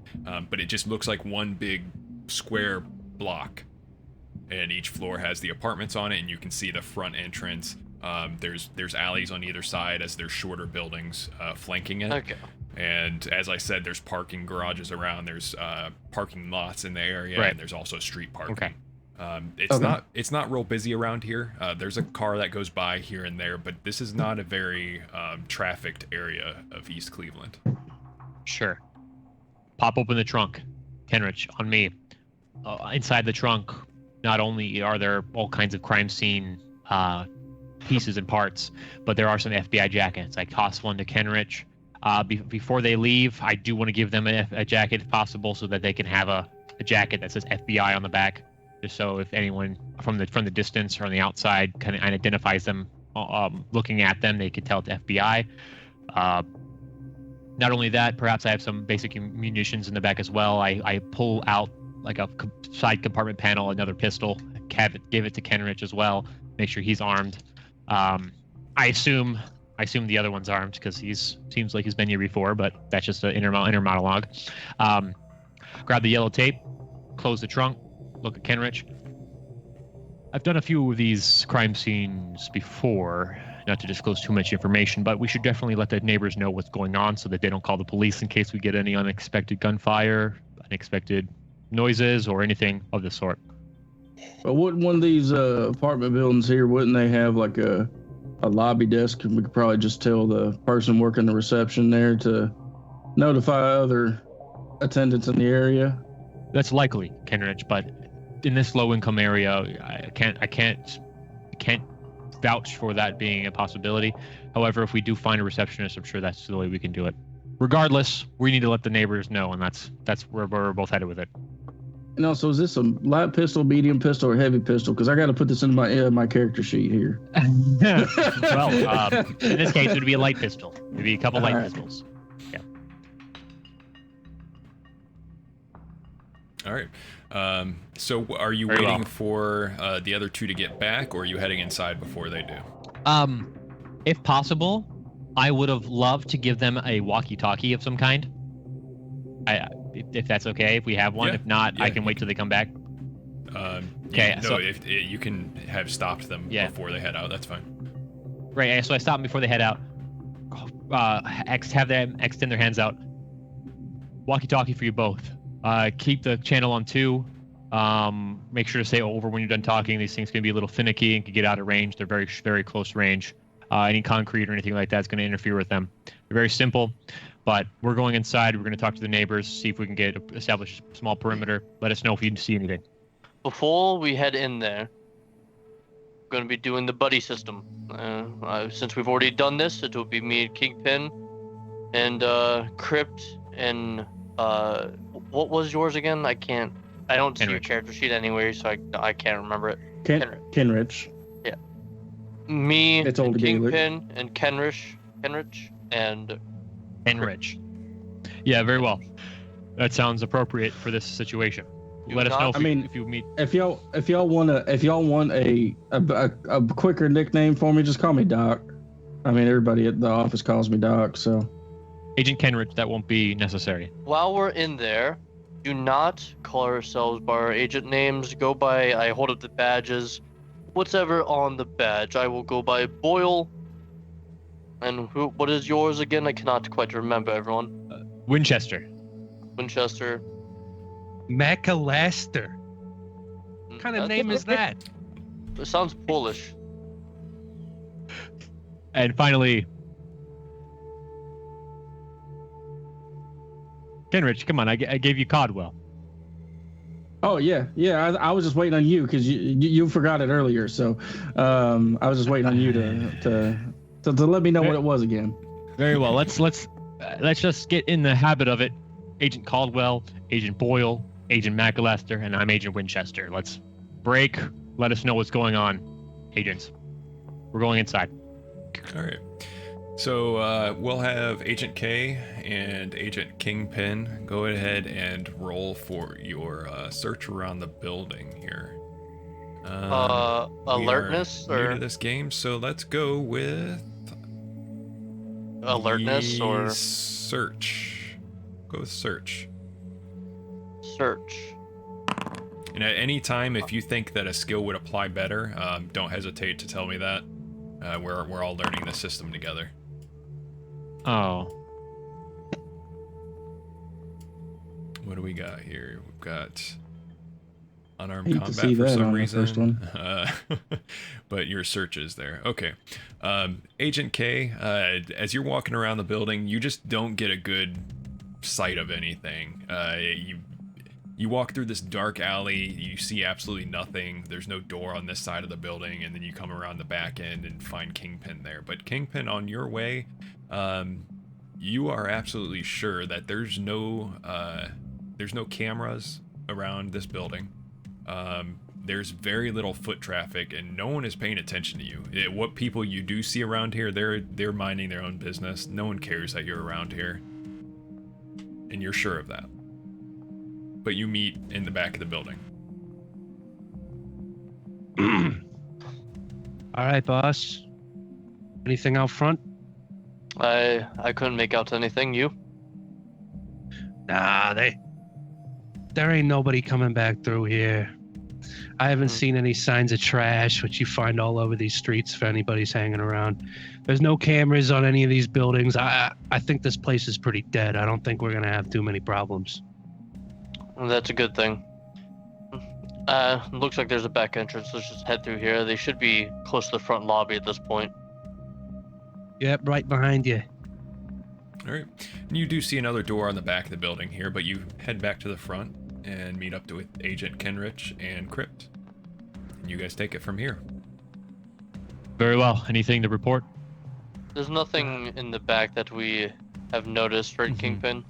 But it just looks like one big square block, and each floor has the apartments on it, and you can see the front entrance. There's alleys on either side as there's shorter buildings flanking it. Okay. And as I said, there's parking garages around. There's parking lots in the area, Right. and there's also street parking. Okay. It's not real busy around here. There's a car that goes by here and there, but this is not a very trafficked area of East Cleveland. Sure. Pop open the trunk. Kenrich, on me. Inside the trunk, not only are there all kinds of crime scene pieces and parts, but there are some FBI jackets. I toss one to Kenrich. Before they leave, I do want to give them a jacket if possible, so that they can have a jacket that says FBI on the back, just so if anyone from the distance or on the outside kind of identifies them, looking at them, they could tell it's FBI. Not only that, perhaps I have some basic munitions in the back as well. I pull out like a side compartment panel, another pistol, give it to Kenrich as well, make sure he's armed. I assume the other one's armed because seems like he's been here before, but that's just an inner monologue. Grab the yellow tape, close the trunk, look at Kenrich. I've done a few of these crime scenes before, not to disclose too much information, but we should definitely let the neighbors know what's going on so that they don't call the police in case we get any unexpected gunfire, unexpected noises, or anything of the sort. But wouldn't one of these apartment buildings here, wouldn't they have like a lobby desk, and we could probably just tell the person working the reception there to notify other attendants in the area? That's likely, Kenrich, but in this low-income area, I can't vouch for that being a possibility. However, if we do find a receptionist, I'm sure that's the way we can do it. Regardless, we need to let the neighbors know, and that's where we're both headed with it. And also, is this a light pistol, medium pistol, or heavy pistol? Because I got to put this in my character sheet here. Well, in this case, it would be a light pistol. Maybe a couple light All right. pistols. Yeah. All right. So are you Very waiting well. for the other two to get back, or are you heading inside before they do? If possible, I would have loved to give them a walkie-talkie of some kind. If that's okay, if we have one. Yeah, If not, I yeah, can wait till they come back. Okay. so- If you can have stopped them Yeah. before they head out, that's fine. Right. So I stop them before they head out. Have them extend their hands out. Walkie-talkie for you both. Keep the channel on 2. Make sure to say over when you're done talking. These things can be a little finicky and can get out of range. They're very, very close range. Any concrete or anything like that is going to interfere with them. They're very simple, but we're going inside. We're going to talk to the neighbors, see if we can establish a small perimeter. Let us know if you see anything. Before we head in there, we're going to be doing the buddy system. Since we've already done this, it will be me and Kingpin and Crypt and what was yours again? I don't see your Kenrich. character sheet anywhere, so I can't remember it. Kenrich. Me It's and Old Gaelic. Kingpin and Kenrich, and Enrich. Yeah, very well. That sounds appropriate for this situation. Do Let us know not- if you meet. If y'all want a quicker nickname for me, just call me Doc. I mean, everybody at the office calls me Doc, so. Agent Kenrich, that won't be necessary. while we're in there, do not call ourselves by our agent names. Go by, I hold up the badges. Whatever on the badge, I will go by Boyle. And what is yours again? I cannot quite remember, everyone. Winchester. Winchester. McAllister. What kind of That name is that? It sounds Polish. And finally, Kenrich, come on, I gave you Codwell. Oh yeah. I was just waiting on you because you forgot it earlier. So, I was just waiting on you to let me know what it was again. Very well. Let's just get in the habit of it. Agent Caldwell, Agent Boyle, Agent McAllister, and I'm Agent Winchester. Let's break. Let us know what's going on, agents. We're going inside. All right. So we'll have Agent K and Agent Kingpin go ahead and roll for your search around the building here. We Alertness are new or to this game, so let's go with alertness or search. Go with search. search. And at any time, if you think that a skill would apply better, don't hesitate to tell me that. We're all learning the system together. Oh. What do we got here? We've got unarmed Hate to combat see for that some on the reason. first one. But your search is there. Okay. Agent K, as you're walking around the building, you just don't get a good sight of anything. You walk through this dark alley, you see absolutely nothing. There's no door on this side of the building, and then you come around the back end and find Kingpin there. But Kingpin, on your way, you are absolutely sure that there's no cameras around this building. There's very little foot traffic, and no one is paying attention to you. What people you do see around here, they're minding their own business. No one cares that you're around here, and you're sure of that. But you meet in the back of the building. All right, boss. Anything out front? I couldn't make out anything. You? Nah, there ain't nobody coming back through here. I haven't seen any signs of trash, which you find all over these streets if anybody's hanging around. There's no cameras on any of these buildings. I think this place is pretty dead. I don't think we're gonna have too many problems. That's a good thing. Looks like there's a back entrance. Let's just head through here. They should be close to the front lobby at this point. Yep, right behind you. All right. And you do see another door on the back of the building here, but you head back to the front and meet up with Agent Kenrich and Crypt. And you guys take it from here. Very well. Anything to report? There's nothing in the back that we have noticed, right, Kingpin?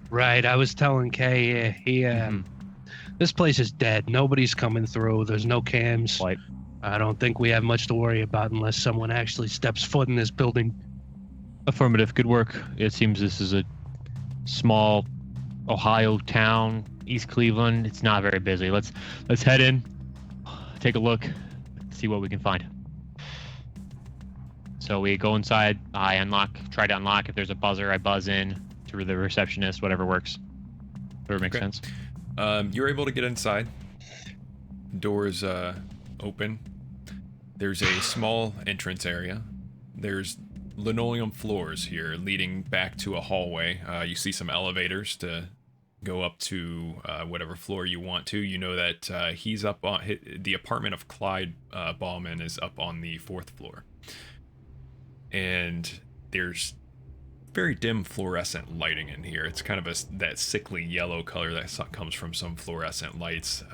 Right, I was telling Kay, this place is dead. Nobody's coming through. There's no cams. Right. I don't think we have much to worry about unless someone actually steps foot in this building. Affirmative. Good work. It seems this is a small Ohio town, East Cleveland. It's not very busy. Let's head in, take a look, see what we can find. So we go inside. I try to unlock. If there's a buzzer, I buzz in to the receptionist. Whatever works. Whatever makes sense. You're able to get inside. Doors open. There's a small entrance area. There's linoleum floors here leading back to a hallway. You see some elevators to go up to whatever floor you want to. You know that he's up on the apartment of Clyde Ballman is up on the 4th floor. And there's very dim fluorescent lighting in here. It's kind of that sickly yellow color that comes from some fluorescent lights.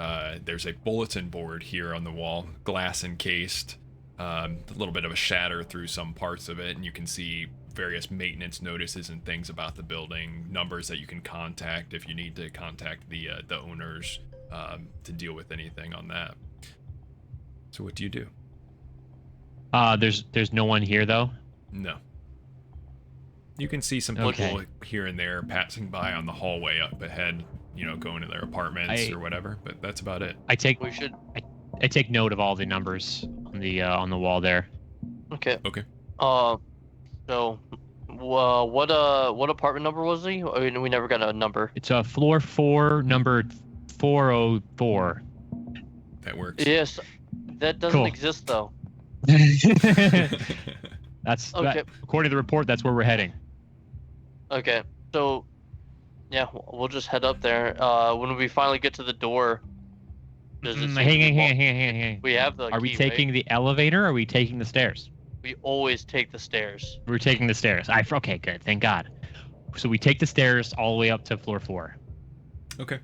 There's a bulletin board here on the wall, glass encased, a little bit of a shatter through some parts of it, and you can see various maintenance notices and things about the building, numbers that you can contact if you need to contact the owners to deal with anything on that. So what do you do? There's no one here though. No. You can see some Okay. people here and there passing by on the hallway up ahead, going to their apartments or whatever, but that's about it. I take We should. I take note of all the numbers on the wall there. Okay. Okay. So, what apartment number was he? I mean, we never got a number. It's floor 4, number 404. That works. Yes, that doesn't Cool. exist though. That's Okay. according to the report. That's where we're heading. Okay. So, yeah, we'll just head up there. When we finally get to the door, does it seem to be Hang on. We have the Are we key, taking right? the elevator or are we taking the stairs? We always take the stairs. We're taking the stairs. Okay, good. Thank God. So we take the stairs all the way up to floor 4. Okay.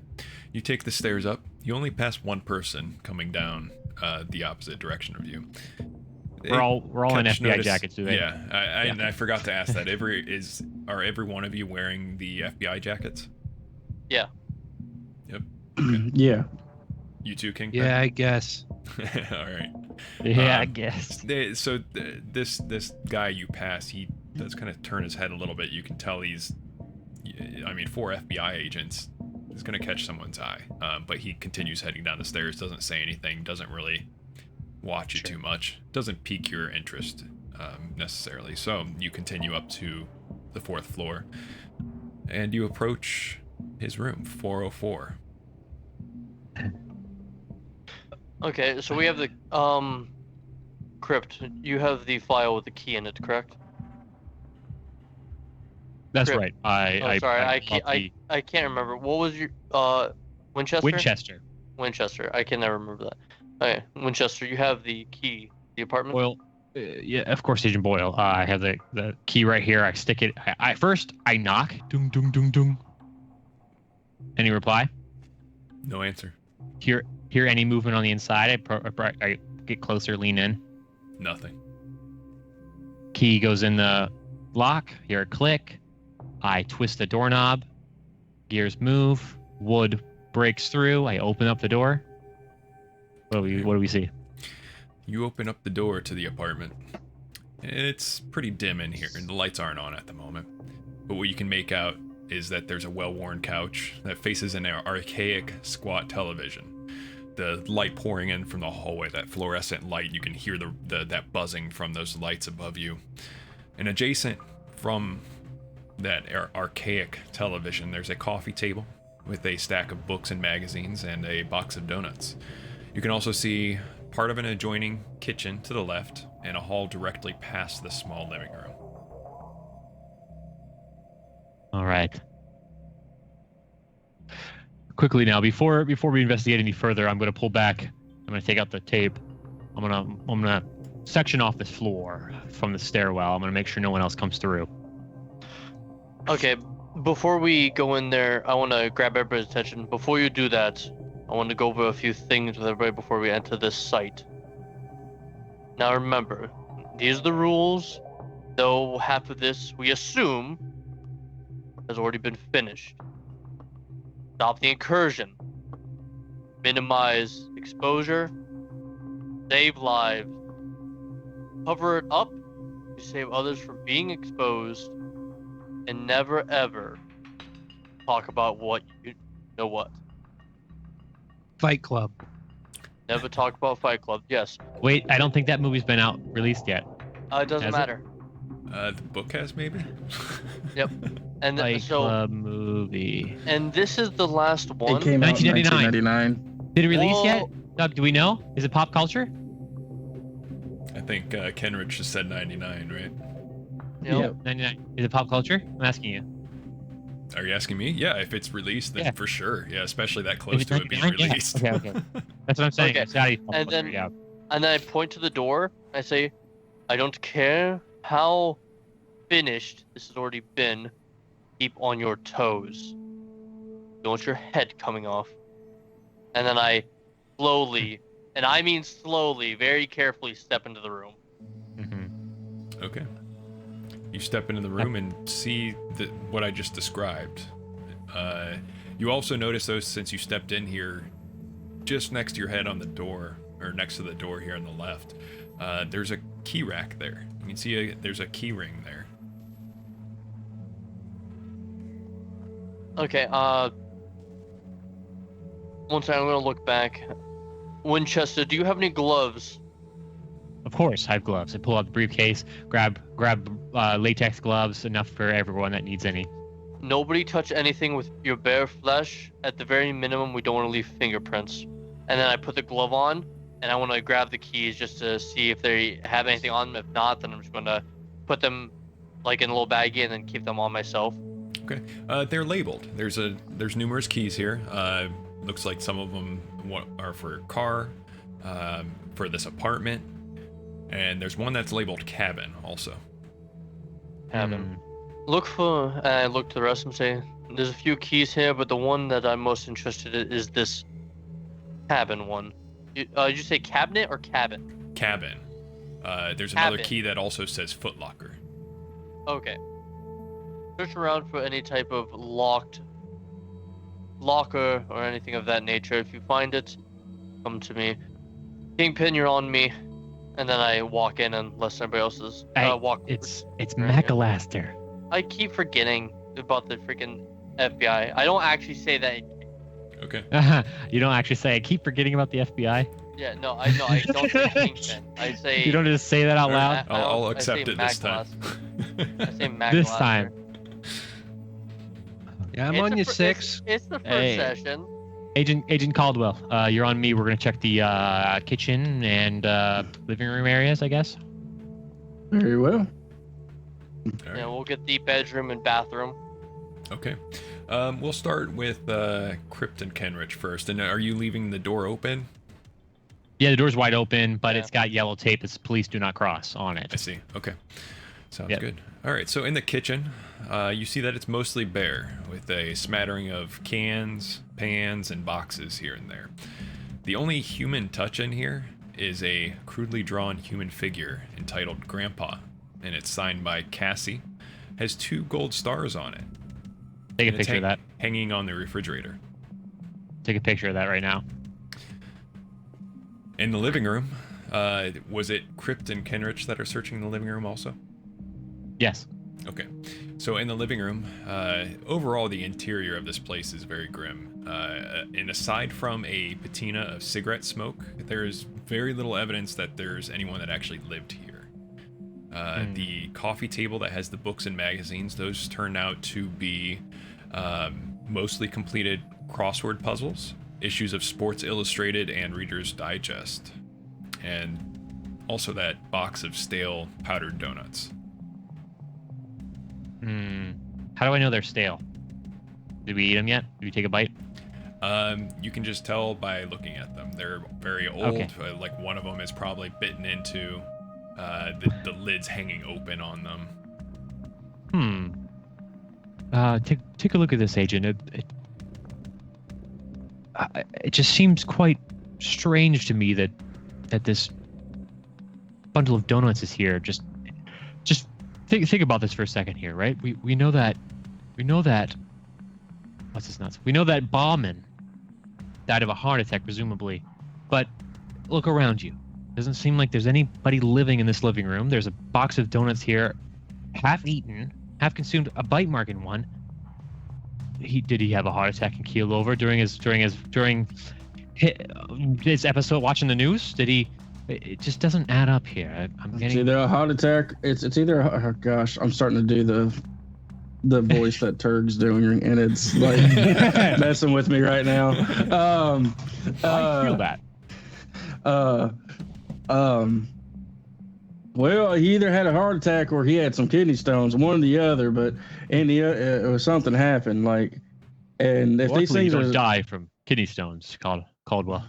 You take the stairs up. You only pass one person coming down the opposite direction of you. We're all in Catch FBI notice- jackets, do they? Yeah, and I forgot to ask that. Are every one of you wearing the FBI jackets? Yeah. Yep. Yeah. You too, King? Yeah, I guess. All right. Yeah, I Um, guess. This guy you pass, he does kind of turn his head a little bit. You can tell for FBI agents, he's going to catch someone's eye. But he continues heading down the stairs, doesn't say anything, doesn't really watch you too much, doesn't pique your interest necessarily. So you continue up to the 4th floor, and you approach his room, 404. Okay, so we have the crypt. You have the file with the key in it, correct? That's Crip. right. Sorry, I brought the I can't remember. What was your Winchester? Winchester. Winchester. I can never remember that. Okay, Winchester. You have the key. The apartment. Boyle. Yeah, of course, Agent Boyle. I have the key right here. I stick it. First I knock. Dung dung dung dung. Any reply? No answer. Hear any movement on the inside? I get closer, lean in. Nothing. Key goes in the lock. Hear a click. I twist the doorknob. Gears move. Wood breaks through. I open up the door. What do we see? You open up the door to the apartment. It's pretty dim in here, and the lights aren't on at the moment. But what you can make out is that there's a well-worn couch that faces an archaic squat television. The light pouring in from the hallway, that fluorescent light, you can hear that buzzing from those lights above you. And adjacent from that archaic television, there's a coffee table with a stack of books and magazines and a box of donuts. You can also see part of an adjoining kitchen to the left and a hall directly past the small living room. All right. Quickly now, before we investigate any further, I'm going to pull back. I'm going to take out the tape. I'm going to section off this floor from the stairwell. I'm going to make sure no one else comes through. Okay. Before we go in there, I want to grab everybody's attention. Before you do that, I want to go over a few things with everybody before we enter this site. Now remember, these are the rules. Though half of this, we assume, has already been finished. Stop the incursion. Minimize exposure. Save lives. Cover it up to save others from being exposed. And never ever talk about what you know what. Fight Club. Never talk about Fight Club. Yes. Wait, I don't think that movie's been out released yet. It doesn't Has it? matter. The book has, maybe? Yep. And Fight so, Club movie. and this is the last one. It came out in 1999. 1999. Did it release Whoa. yet? Doug, do we know? Is it pop culture? I think Kenrich just said 99, right? Yep. 99. Is it pop culture? I'm asking you. Are you asking me? Yeah, if it's released, then Yeah. for sure. Yeah, especially that If close it's to it being 99, yeah. released. Okay. That's what I'm saying. Okay. It's gotta be pop And culture, then- yeah. And then I point to the door. I say, I don't care how finished this has already been. Keep on your toes. Don't want your head coming off. And then I slowly, and I mean slowly, very carefully step into the room. Mm-hmm. Okay. You step into the room and see what I just described. You also notice, though, since you stepped in here, just next to your head on the door, or next to the door here on the left, There's a key rack there. You can see there's a key ring there. Okay, one second, I'm gonna look back. Winchester, do you have any gloves? Of course, I have gloves. I pull out the briefcase, grab latex gloves, enough for everyone that needs any. Nobody touch anything with your bare flesh. At the very minimum, we don't want to leave fingerprints. And then I put the glove on, and I want to grab the keys just to see if they have anything on them. If not, then I'm just gonna put them like in a little baggie and then keep them on myself. Okay. They're labeled. There's numerous keys here. Looks like some of them are for a car, for this apartment, and there's one that's labeled cabin also. Cabin. Look for. I look to the rest and say, "There's a few keys here, but the one that I'm most interested in is this cabin one." Did you say cabinet or cabin? Cabin. There's another Cabin. key that also says footlocker. Okay. Search around for any type of locked locker or anything of that nature. If you find it, come to me. Kingpin, you're on me. And then I walk in unless everybody else is walk. It's right, Mechalaster. I keep forgetting about the freaking FBI. I don't actually say that. Okay. You don't actually say. I keep forgetting about the FBI. Yeah, no, I don't say Kingpin. I say. You don't just say that out or loud. I'll I accept say it this time. I say Mac This Blaster. time. Yeah, I'm It's on the your fir- 6. It's the first Hey. session. Agent Caldwell, you're on me. We're gonna check the kitchen and living room areas, I guess. Very well. All right. Yeah, we'll get the bedroom and bathroom. Okay. We'll start with Crypt and Kenrich first. And are you leaving the door open? Yeah, the door's wide open, but Yeah. it's got yellow tape that says "Police do not cross" on I it. see. Okay. Sounds Yep. good. All right. So in the kitchen, you see that it's mostly bare, with a smattering of cans, pans, and boxes here and there. The only human touch in here is a crudely drawn human figure entitled Grandpa, and it's signed by Cassie. Has 2 gold stars on it. Take a and it's picture of that. hanging on the refrigerator. Take a picture of that right now. In the living room, was it Crypt and Kenrich that are searching the living room also? Yes. Okay. So in the living room, overall the interior of this place is very grim. And aside from a patina of cigarette smoke, there's very little evidence that there's anyone that actually lived here. The coffee table that has the books and magazines, those turn out to be mostly completed crossword puzzles, issues of Sports Illustrated and Reader's Digest, and also that box of stale powdered donuts. How do I know they're stale? Did we eat them yet? Did we take a bite? You can just tell by looking at them. They're very old. Okay. Like one of them is probably bitten into. The lid's hanging open on them. Take a look at this, Agent. It just seems quite strange to me that this bundle of donuts is here. Just think about this for a second here, right? We know that what's this nuts? We know that Bauman died of a heart attack, presumably, but look around you. Doesn't seem like there's anybody living in this living room. There's a box of donuts here, half eaten, half consumed, a bite mark in one. Did he have a heart attack and keel over during his episode watching the news? Did he? It just doesn't add up here. I'm It's getting. either a heart attack. It's either. Oh gosh, I'm starting to do the voice that Turg's doing, and it's like messing with me right now. I feel that. Well, he either had a heart attack or he had some kidney stones, one or the other. But in the it was something happened. Like, and if these Luckily, you things don't are, die from kidney stones, Caldwell.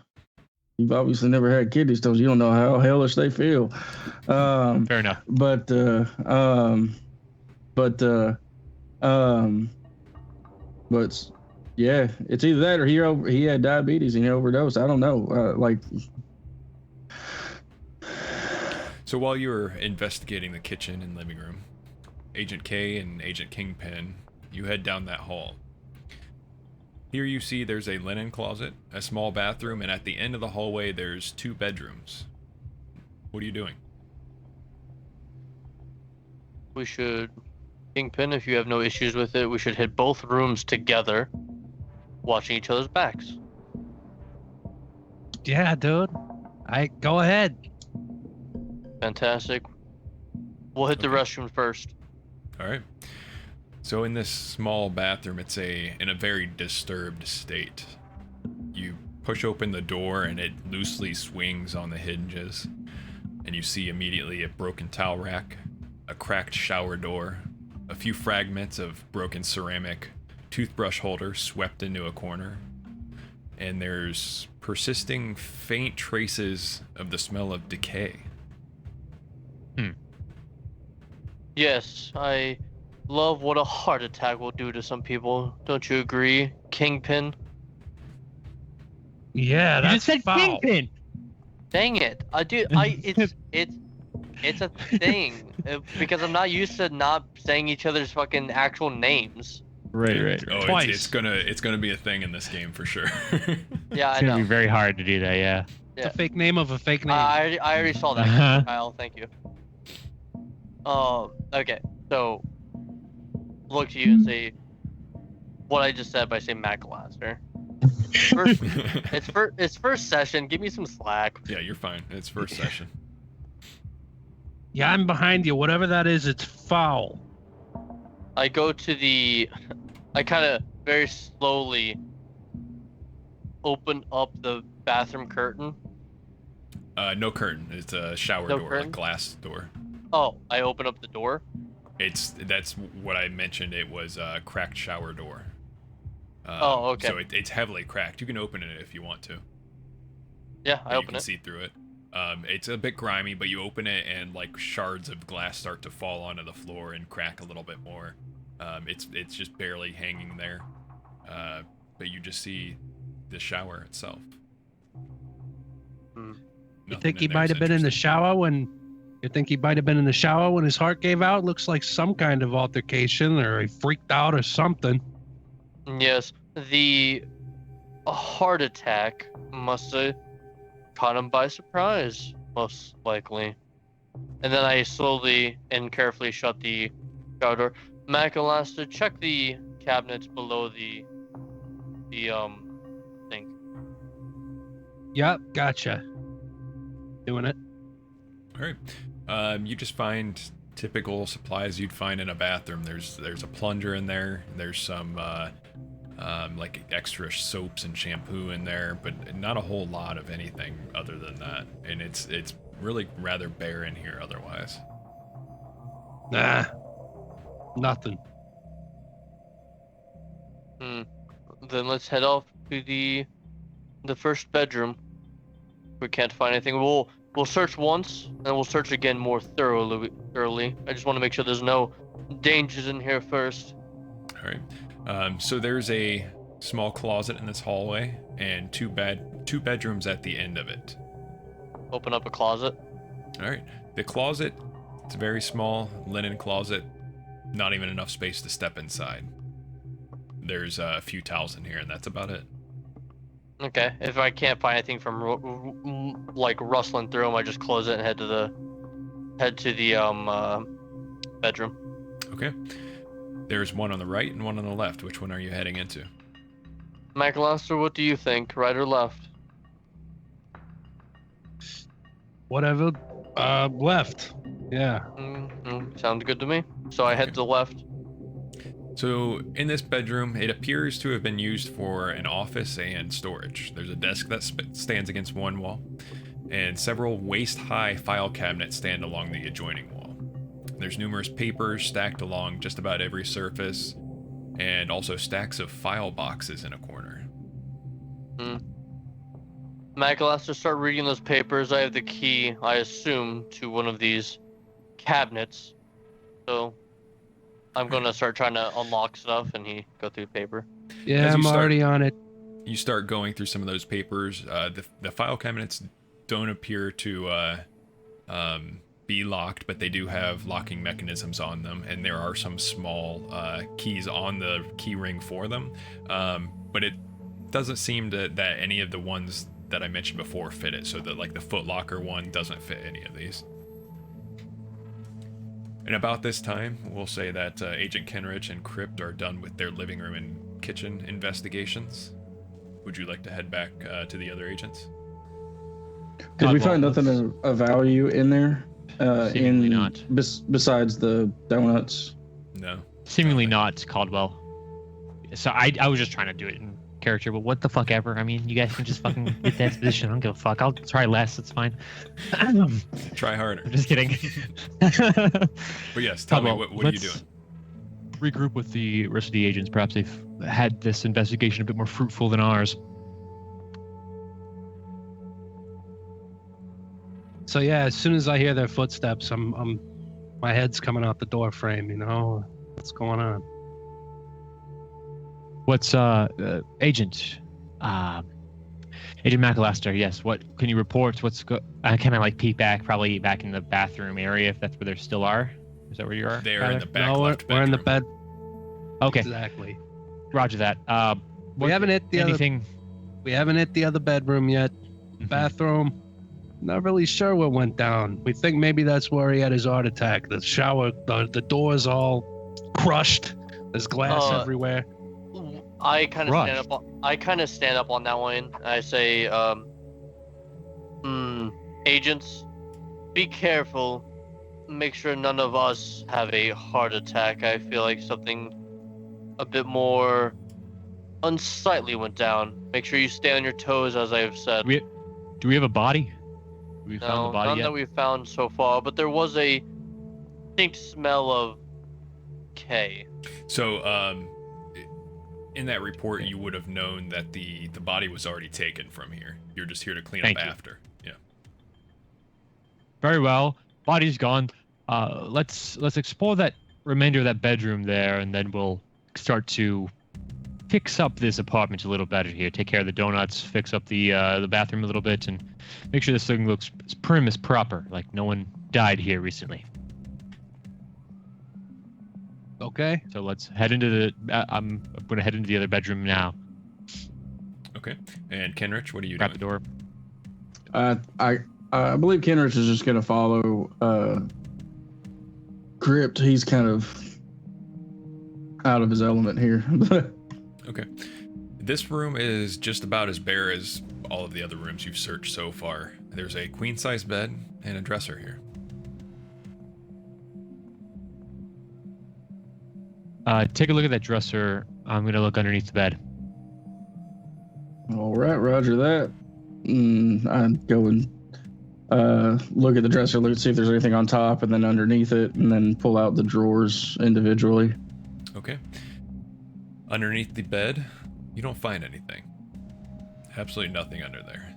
you've obviously never had kidney stones. You don't know how hellish they feel. Fair enough. But yeah, it's either that or he had diabetes and he overdosed. I don't know. So while you were investigating the kitchen and living room, Agent K and Agent Kingpin, you head down that hall. Here you see there's a linen closet, a small bathroom, and at the end of the hallway there's 2 bedrooms. What are you doing? We should, Kingpin, if you have no issues with it, we should hit both rooms together, watching each other's backs. Yeah, dude. I go ahead. Fantastic. We'll hit the Okay. restroom first. All right. So in this small bathroom, it's in a very disturbed state. You push open the door and it loosely swings on the hinges, and you see immediately a broken towel rack, a cracked shower door, a few fragments of broken ceramic, toothbrush holder swept into a corner, and there's persisting faint traces of the smell of decay. Yes, I love what a heart attack will do to some people. Don't you agree, Kingpin? Yeah, You that's just said foul. Kingpin. Dang it! It's a thing because I'm not used to not saying each other's fucking actual names. Right. Oh, Twice. it's gonna be a thing in this game for sure. Yeah, I It's gonna be know. very hard to do that. Yeah. It's a fake name of a fake name. I already saw that, Uh-huh. Kyle. Thank you. Okay. So, look to you and say what I just said by saying Macalaster. It's first session. Give me some slack. Yeah, you're fine. It's first session. Yeah, I'm behind you. Whatever that is, it's foul. I go to I kind of very slowly open up the bathroom curtain. No curtain. It's a shower No door, curtain? a glass door. Oh, I open up the door. That's what I mentioned. It was a cracked shower door. Oh, okay. So it's heavily cracked. You can open it if you want to. Yeah, I You open can it. see through it. It's a bit grimy, but you open it and like shards of glass start to fall onto the floor and crack a little bit more. It's just barely hanging there, but you just see the shower itself. Hmm. You Nothing think he in might there's have been in the interesting. shower when? You think he might have been in the shower when his heart gave out? Looks like some kind of altercation, or he freaked out, or something. Yes, a heart attack must have caught him by surprise, most likely. And then I slowly and carefully shut the shower door. Macalaster, check the cabinets below the sink. Yep, gotcha. Doing it. All right. You just find typical supplies you'd find in a bathroom. There's a plunger in there. There's some like extra soaps and shampoo in there, but not a whole lot of anything other than that. And it's really rather bare in here otherwise. Nah, nothing. Then let's head off to the first bedroom. If we can't find anything, we'll search once and we'll search again more thoroughly. I just want to make sure there's no dangers in here first. All right. So there's a small closet in this hallway and two bedrooms at the end of it. Open up a closet. All right. The closet, it's a very small linen closet, not even enough space to step inside. There's a few towels in here, and that's about it. Okay. If I can't find anything from like rustling through them, I just close it and head to the bedroom. Okay. There's one on the right and one on the left. Which one are you heading into? Macalaster, what do you think? Right or left? Whatever. Left. Yeah. Sounds good to me. So I head to the left. So in this bedroom, it appears to have been used for an office and storage. There's a desk that stands against one wall, and several waist-high file cabinets stand along the adjoining wall. There's numerous papers stacked along just about every surface, and also stacks of file boxes in a corner. Macalaster, start reading those papers. I have the key, I assume, to one of these cabinets. So I'm gonna start trying to unlock stuff, and he go through paper. Yeah, As you I'm start- already on it. You start going through some of those papers. The file cabinets don't appear to be locked, but they do have locking mechanisms on them, and there are some small keys on the key ring for them. But it doesn't seem that any of the ones that I mentioned before fit it, so that like the Foot Locker one doesn't fit any of these. And about this time, we'll say that Agent Kenrich and Crypt are done with their living room and kitchen investigations. Would you like to head back to the other agents? Did we find nothing of value in there? Seemingly not. Besides the donuts? No. Seemingly not, Caldwell. So I was just trying to do it in character, but what the fuck ever. I mean, you guys can just fucking get the exposition. I don't give a fuck. I'll try less. It's fine. Try harder. I'm just kidding. But yes, tell me, what are you doing? Regroup with the rest of the agents. Perhaps they've had this investigation a bit more fruitful than ours. So yeah, as soon as I hear their footsteps, my head's coming out the door frame. You know, what's going on? What's Agent McAllister? Yes. What can you report? I kind of like peek back, probably back in the bathroom area if that's where they still are. Is that where you are? They're in the back No, left we're in the bedroom. bed. Okay. Exactly. Roger that. We haven't hit the anything. We haven't hit the other bedroom yet. Mhm. Bathroom. Not really sure what went down. We think maybe that's where he had his heart attack. The shower, the door's all crushed. There's glass everywhere. I kind of stand Rushed. up. I kind of stand up on that one. I say, agents, be careful. Make sure none of us have a heart attack. I feel like something a bit more unsightly went down. Make sure you stay on your toes, as I've said. Do we have a body? Have we found the No, body none yet? that we've found so far, but there was a distinct smell of K. So, in that report, you would have known that the body was already taken from here. You're just here to clean Thank up you. after. Yeah. Very well. Body's gone. Let's explore that remainder of that bedroom there, and then we'll start to fix up this apartment a little better here. Take care of the donuts, fix up the bathroom a little bit, and make sure this thing looks as prim as proper, like no one died here recently. Okay. So let's head into the. I'm gonna head into the other bedroom now. Okay. And Kenrich, what are you Grab the doing? door. I believe Kenrich is just gonna follow Crypt. He's kind of out of his element here. Okay. This room is just about as bare as all of the other rooms you've searched so far. There's a queen-size bed and a dresser here. Take a look at that dresser. I'm gonna look underneath the bed. All right, Roger that. I'd go and look at the dresser, look see if there's anything on top, and then underneath it, and then pull out the drawers individually. Okay. Underneath the bed, you don't find anything. Absolutely nothing under there.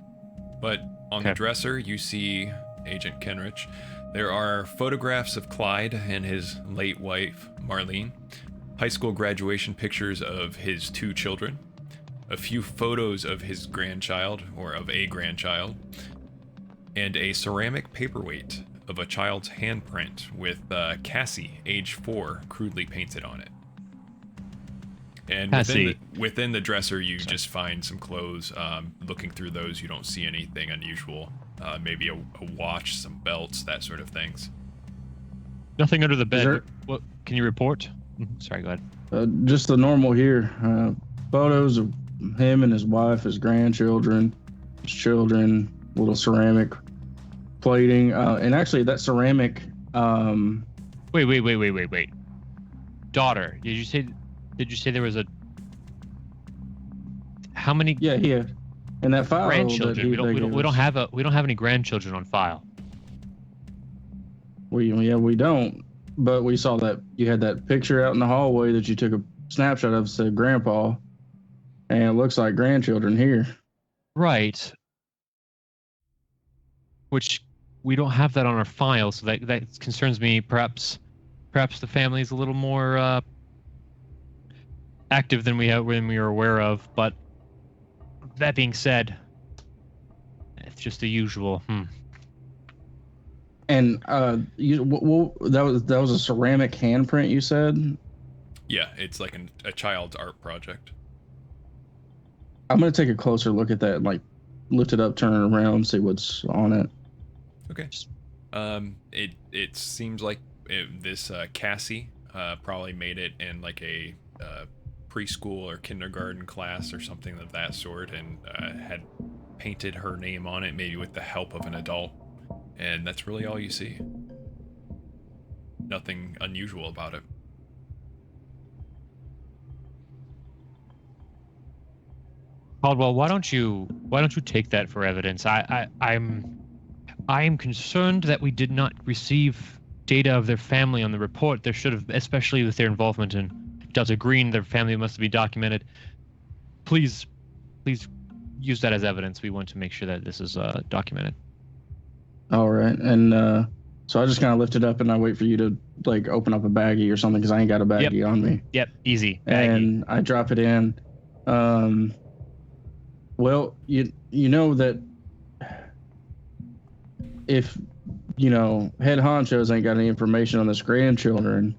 But on the Okay. dresser, you see Agent Kenrich. There are photographs of Clyde and his late wife, Marlene, high school graduation pictures of his 2 children, a few photos of his grandchild, or of a grandchild, and a ceramic paperweight of a child's handprint with Cassie, age 4, crudely painted on it. And Cassie. within the dresser, you just find some clothes. Looking through those, you don't see anything unusual. Maybe a watch, some belts, that sort of things. Nothing under the bed. there- What can you report? Sorry, go ahead. Just the normal here. Photos of him and his wife, his grandchildren, his children, little ceramic plating, and actually that ceramic. Wait. Daughter. Did you say there was a? How many Yeah, in that file. grandchildren? We don't have any grandchildren on file. We don't. But we saw that you had that picture out in the hallway that you took a snapshot of, said grandpa, and it looks like grandchildren here. Right. Which we don't have that on our file, so that concerns me. Perhaps the family is a little more active than we were aware of. But that being said, it's just the usual. And that was a ceramic handprint, you said? Yeah, it's like a child's art project. I'm gonna take a closer look at that, like lift it up, turn it around, see what's on it. Okay. It seems like this Cassie probably made it in like a preschool or kindergarten class or something of that sort, and had painted her name on it, maybe with the help of an adult. And that's really all you see. Nothing unusual about it. Caldwell, why don't you take that for evidence? I'm concerned that we did not receive data of their family on the report. There should have, especially with their involvement in Delta Green, their family must be documented. Please use that as evidence. We want to make sure that this is documented. All right, and so I just kind of lift it up and I wait for you to like open up a baggie or something because I ain't got a baggie on me. Yep, easy. Baggie. And I drop it in. Well, you know that if head honchos ain't got any information on this grandchildren,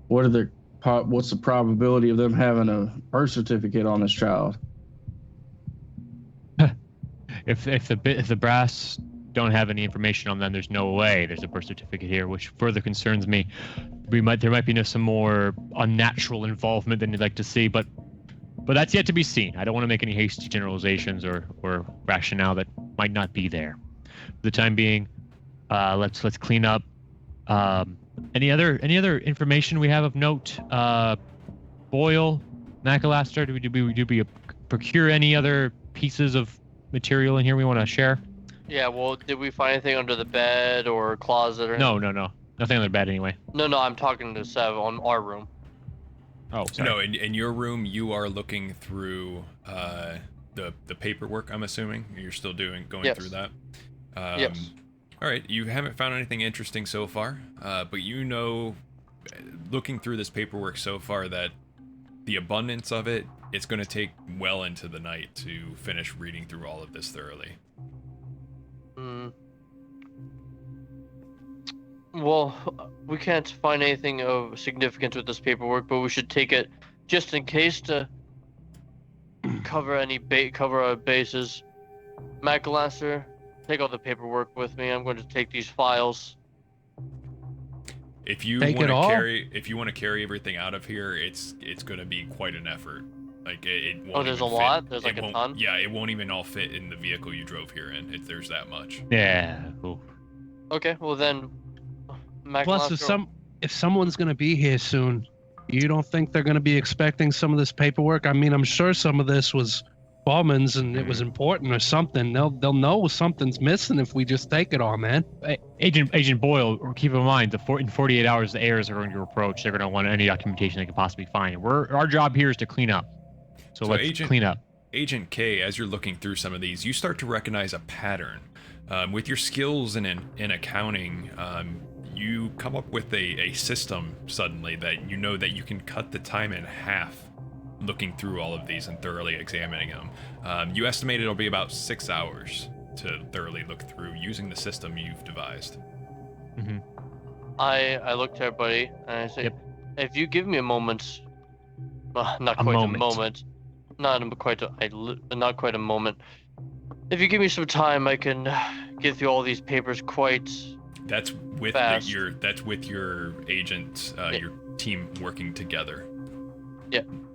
what's the probability of them having a birth certificate on this child? If the brass don't have any information on them, there's no way there's a birth certificate here, which further concerns me. There might be some more unnatural involvement than you'd like to see, but that's yet to be seen. I don't want to make any hasty generalizations or rationale that might not be there. For the time being, let's clean up. Any other information we have of note? Boyle, McAllister, do we procure any other pieces of material in here we want to share? Yeah, well, did we find anything under the bed or closet or anything? No. Nothing under the bed anyway. No, I'm talking to Sev on our room. Oh, sorry. No, in your room, you are looking through the paperwork, I'm assuming. You're still going Yes. through that? Yes. All right, you haven't found anything interesting so far, but looking through this paperwork so far, that the abundance of it, it's going to take well into the night to finish reading through all of this thoroughly. Well, we can't find anything of significance with this paperwork, but we should take it just in case to cover our bases. McAllister, take all the paperwork with me. I'm going to take these files. If you Take want it to all? carry everything out of here, it's going to be quite an effort. Like it won't. Oh, there's even a lot? fit. There's like It a won't- ton? Yeah, it won't even all fit in the vehicle you drove here in. There's that much. Yeah. Cool. Okay, well then, McAllister. Plus, if someone's gonna be here soon, you don't think they're gonna be expecting some of this paperwork? I mean, I'm sure some of this was Bowman's and it was important or something. They'll know something's missing if we just take it all, man. Agent Boyle, keep in mind, in 48 hours, the heirs are going to approach. They're going to want any documentation they can possibly find. Our job here is to clean up. So let's clean up. Agent K, as you're looking through some of these, you start to recognize a pattern. With your skills in accounting, you come up with a system suddenly that you know that you can cut the time in half looking through all of these and thoroughly examining them. You estimate it'll be about 6 hours to thoroughly look through using the system you've devised. Mm-hmm. I looked to everybody and I said, Yep. if you give me a moment, not quite a moment, not quite a moment. If you give me some time, I can get through all these papers quite. That's with fast. your agent, your team working together.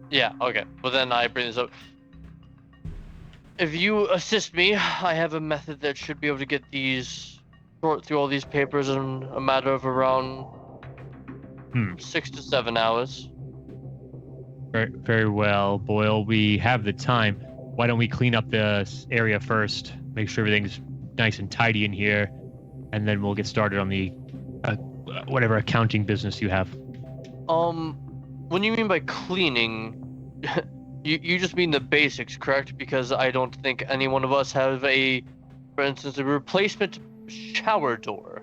Yeah, okay. Well, then I bring this up. If you assist me, I have a method that should be able to sort through all these papers in a matter of around 6 to 7 hours. Very, very well, Boyle. We have the time. Why don't we clean up this area first? Make sure everything's nice and tidy in here, and then we'll get started on the whatever accounting business you have. When you mean by cleaning, you just mean the basics, correct? Because I don't think any one of us have for instance, a replacement shower door.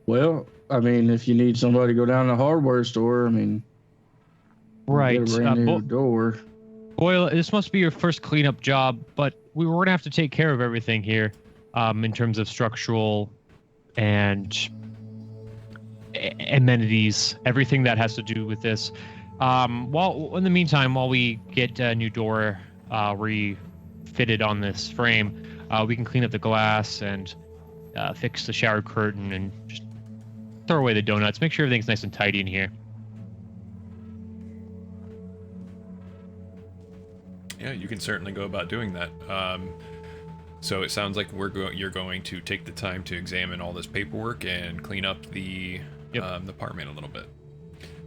Well, I mean, if you need somebody to go down to the hardware store, I mean, Right. get a brand new door. Boyle, this must be your first cleanup job, but we're going to have to take care of everything here in terms of structural and amenities, everything that has to do with this. In the meantime, while we get a new door refitted on this frame, we can clean up the glass and fix the shower curtain and just throw away the donuts. Make sure everything's nice and tidy in here. Yeah, you can certainly go about doing that. So it sounds like you're going to take the time to examine all this paperwork and clean up the apartment a little bit.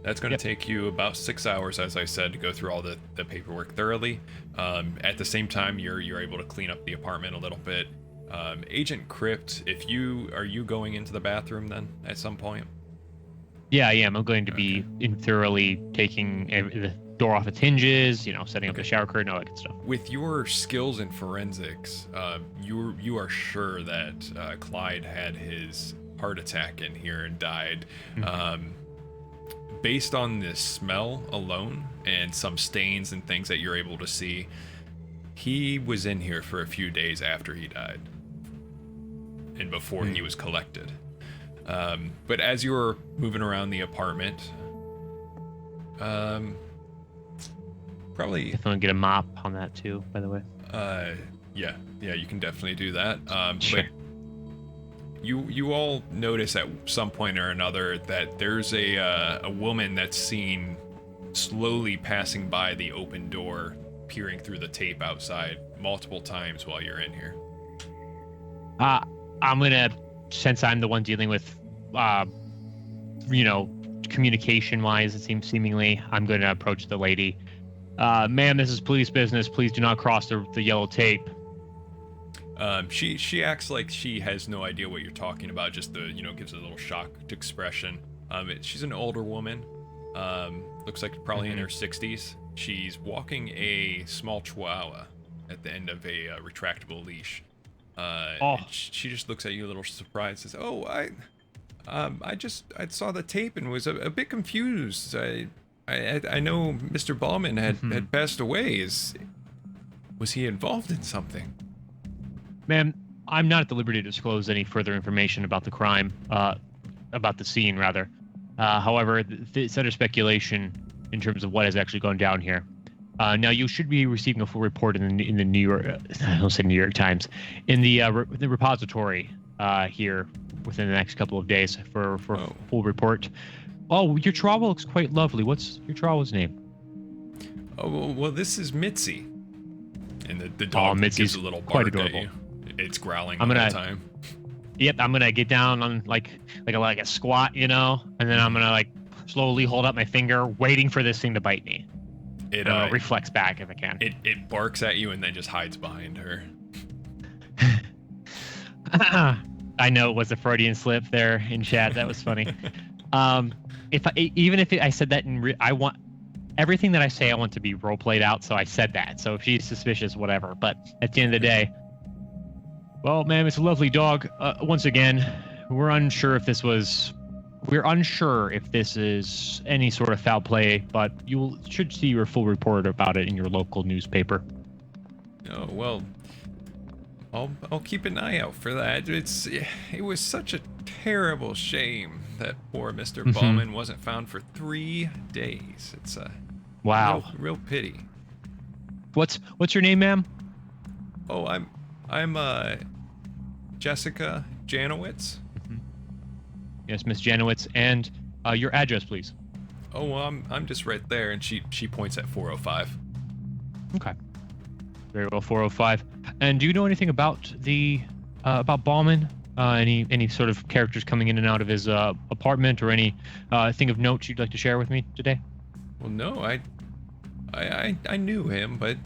That's going to take you about 6 hours, as I said, to go through all the paperwork thoroughly. At the same time, you're able to clean up the apartment a little bit. Agent Crypt, are you going into the bathroom then at some point? Yeah, I am. I'm going to be thoroughly taking the door off its hinges, setting up the shower curtain, all that good stuff. With your skills in forensics, you are sure that Clyde had his heart attack in here and died. Mm-hmm. Based on the smell alone and some stains and things that you're able to see, he was in here for a few days after he died and before he was collected. But as you're moving around the apartment, probably definitely get a mop on that too, by the way. Yeah, you can definitely do that. Sure. But you all notice at some point or another that there's a woman that's seen slowly passing by the open door, peering through the tape outside multiple times while you're in here. I'm gonna, since I'm the one dealing with, communication-wise, it seems seemingly, I'm gonna approach the lady. Ma'am, this is police business. Please do not cross the yellow tape. She acts like she has no idea what you're talking about. Just gives a little shocked expression. She's an older woman. Looks like probably in her 60s. She's walking a small chihuahua at the end of a retractable leash. And she just looks at you a little surprised. Says, "Oh, I saw the tape and was a bit confused. I know Mr. Ballman had passed away. Was he involved in something?" Ma'am, I'm not at the liberty to disclose any further information about the crime, about the scene, rather. However, it's under speculation in terms of what has actually gone down here. Now, you should be receiving a full report in the New York, I don't say New York Times, in the repository here within the next couple of days for a full report. Oh, your chihuahua looks quite lovely. What's your chihuahua's name? Oh, well, this is Mitzi. And the dog gives a little bark at you. It's growling all the time. Yep, I'm gonna get down on like a squat, and then I'm gonna slowly hold up my finger, waiting for this thing to bite me. It reflects back if I can. It barks at you and then just hides behind her. I know it was a Freudian slip there in chat. That was funny. If I said that I want everything that I say, I want to be role played out. So I said that. So if she's suspicious, whatever. But at the end of the day, well, ma'am, it's a lovely dog. Once again, we're unsure if this is any sort of foul play, but you should see your full report about it in your local newspaper. Oh, well, I'll keep an eye out for that. It was such a terrible shame that poor Mr. Ballman wasn't found for 3 days. It's a real pity. What's your name, ma'am? Oh, I'm Jessica Janowitz. Yes, Miss Janowitz, and your address, please. Oh, well, I'm just right there, and she points at 405. Okay. Very well, 405. And do you know anything about about Ballman? Any sort of characters coming in and out of his apartment, or any thing of note you'd like to share with me today? Well, no, I knew him, but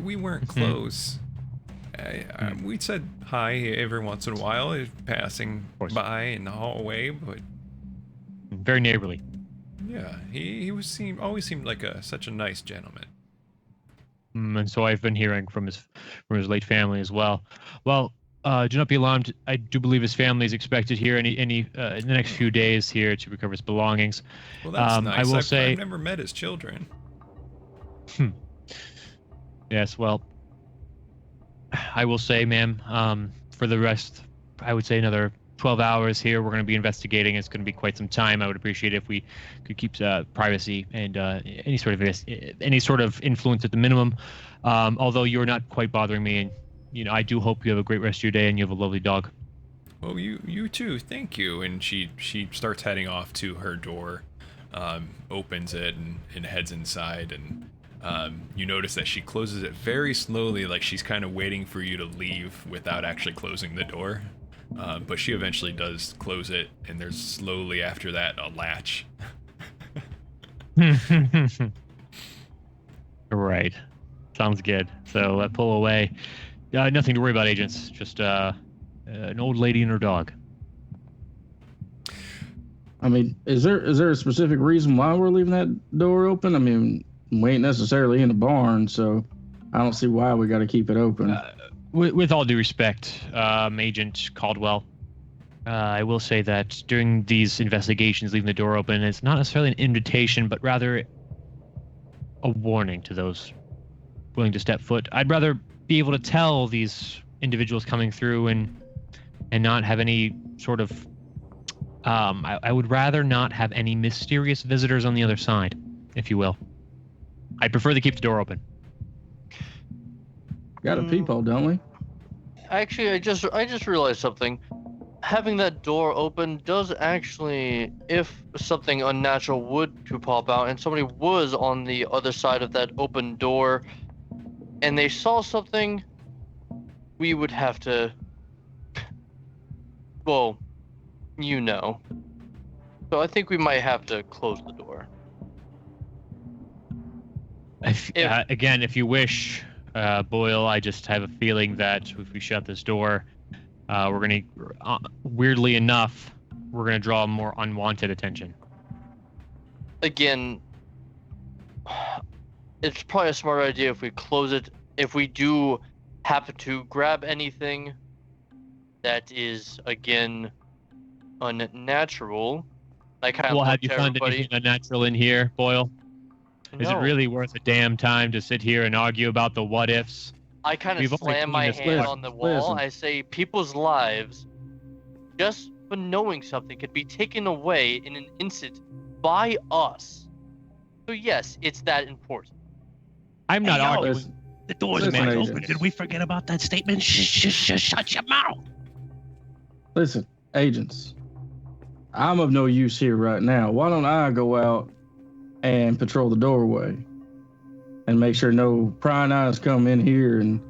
we weren't close. We said hi every once in a while, passing by in the hallway, but very neighborly. Yeah, he always seemed like such a nice gentleman. And so I've been hearing from his late family as well. Well, do not be alarmed. I do believe his family is expected here in the next few days here to recover his belongings. Well, that's nice. I will say I've never met his children. Yes, well, I will say, ma'am, for the rest, I would say another 12 hours here. We're going to be investigating. It's going to be quite some time. I would appreciate it if we could keep privacy and any sort of influence at the minimum. Although you're not quite bothering me, and I do hope you have a great rest of your day and you have a lovely dog. Well, you too. Thank you. And she starts heading off to her door, opens it and heads inside. And you notice that she closes it very slowly, like she's kind of waiting for you to leave without actually closing the door. But she eventually does close it, and there's slowly after that a latch. Right. Sounds good. So pull away. Nothing to worry about, agents. Just an old lady and her dog. I mean, is there a specific reason why we're leaving that door open? I mean, we ain't necessarily in the barn, so I don't see why we got to keep it open. With all due respect, Agent Caldwell, I will say that during these investigations, leaving the door open is not necessarily an invitation, but rather a warning to those willing to step foot. I'd rather be able to tell these individuals coming through and not have any sort of I would rather not have any mysterious visitors on the other side, if you will. I'd prefer to keep the door open. Got a peephole, don't we? Actually, I just realized something. Having that door open does actually, if something unnatural would to pop out and somebody was on the other side of that open door and they saw something, we would have to, well, So I think we might have to close the door. Again, if you wish, Boyle, I just have a feeling that if we shut this door, we're going to, weirdly enough, we're going to draw more unwanted attention. Again, it's probably a smart idea if we close it. If we do happen to grab anything that is, again, unnatural, like kind of well, have you found anything unnatural in here, Boyle? Is it really worth a damn time to sit here and argue about the what ifs? I kind of slam my hand on the wall. I say people's lives, just for knowing something, could be taken away in an instant by us. So yes, it's that important. I'm not arguing. The door's Listen, back agents. open. Did we forget about that statement? Shut your mouth. Listen, agents, I'm of no use here right now. Why don't I go out and patrol the doorway and make sure no prying eyes come in here and